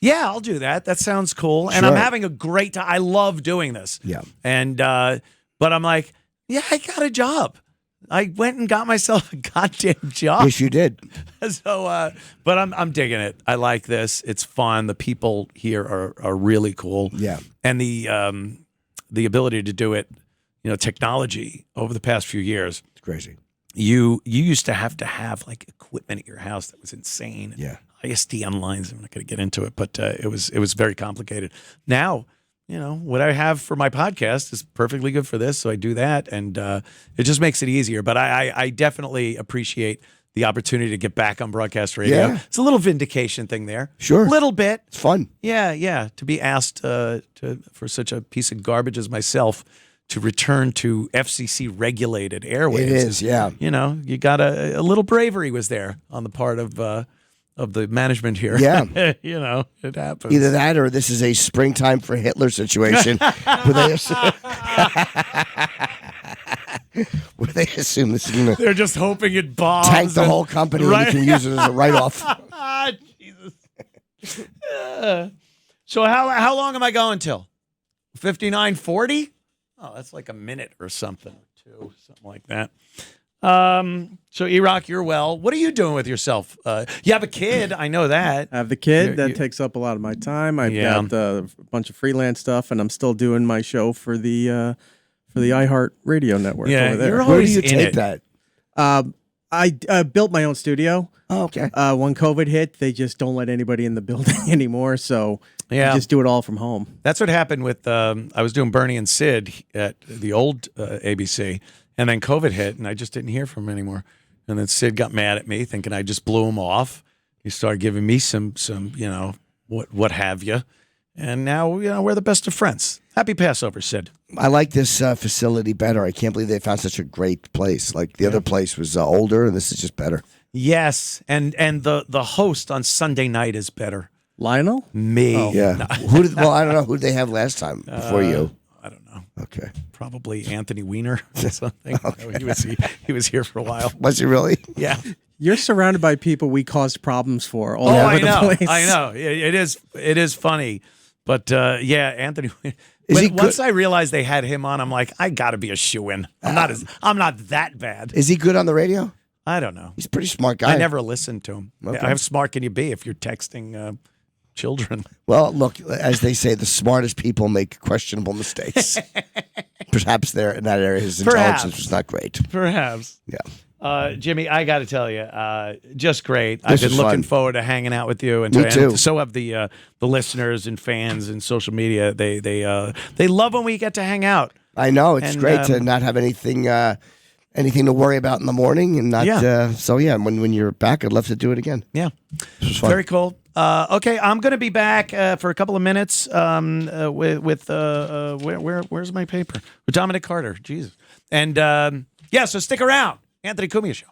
yeah, I'll do that. That sounds cool. And I'm Sure. having a great time. I love doing this. Yeah. And but I'm like, yeah, I got a job. I went and got myself a goddamn job. Yes, you did. So, but I'm digging it. I like this. It's fun. The people here are really cool. Yeah. And the ability to do it, technology over the past few years. It's crazy. You used to have like equipment at your house that was insane. Yeah. ISDN lines. I'm not going to get into it, but it was very complicated. Now, what I have for my podcast is perfectly good for this, so I do that, and it just makes it easier. But I definitely appreciate the opportunity to get back on broadcast radio. Yeah. It's a little vindication thing there. Sure. A little bit. It's fun. Yeah. To be asked for such a piece of garbage as myself to return to FCC regulated airwaves. It is, yeah. You got a little bravery was there on the part of the management here. Yeah. It happens. Either that or this is a springtime for Hitler situation where they assume this is going to They're just hoping it bombs. tank the whole company and you can use it as a write-off. Jesus. So how long am I going till? 59:40? Oh, that's like a minute or something, or something like that. So E-Rock, you're well. What are you doing with yourself? You have a kid, I know that. I have the kid. That takes up a lot of my time. I've got a bunch of freelance stuff, and I'm still doing my show for the iHeart Radio Network over there. You're Where do always you in take it. that? I built my own studio. Oh, okay. When COVID hit, they just don't let anybody in the building anymore, so Yeah. I just do it all from home. That's what happened with, I was doing Bernie and Sid at the old ABC, and then COVID hit, and I just didn't hear from him anymore. And then Sid got mad at me, thinking I just blew him off. He started giving me some what have you. And now, we're the best of friends. Happy Passover, Sid. I like this facility better. I can't believe they found such a great place. Like the other place was older, and this is just better. Yes, and the host on Sunday night is better. Lionel? Me. Oh. Yeah. Well, I don't know. Who did they have last time before you? I don't know. Okay. Probably Anthony Weiner or something. Okay. He was here for a while. Was he really? Yeah. You're surrounded by people we caused problems for all I over know. the place. I know. It is funny. But Anthony. Is he Once good? I realized they had him on, I'm like, I got to be a shoo-in. I'm not that bad. Is he good on the radio? I don't know. He's a pretty smart guy. I never listened to him. Okay. How smart can you be if you're texting children? Well, look, as they say, the smartest people make questionable mistakes. Perhaps there in that area, his intelligence was not great. Perhaps. Yeah. Jimmy, I got to tell you, just great. This I've been was looking fun. forward to hanging out with you, and Me too. and so have the listeners and fans and social media. They love when we get to hang out. I know it's And, great to not have anything to worry about in the morning, and not. When you're back, I'd love to do it again. Yeah, This was fun. very cool. Okay, I'm going to be back for a couple of minutes with where's my paper? With Dominic Carter. Jesus, and so stick around. Anthony Cumia Show.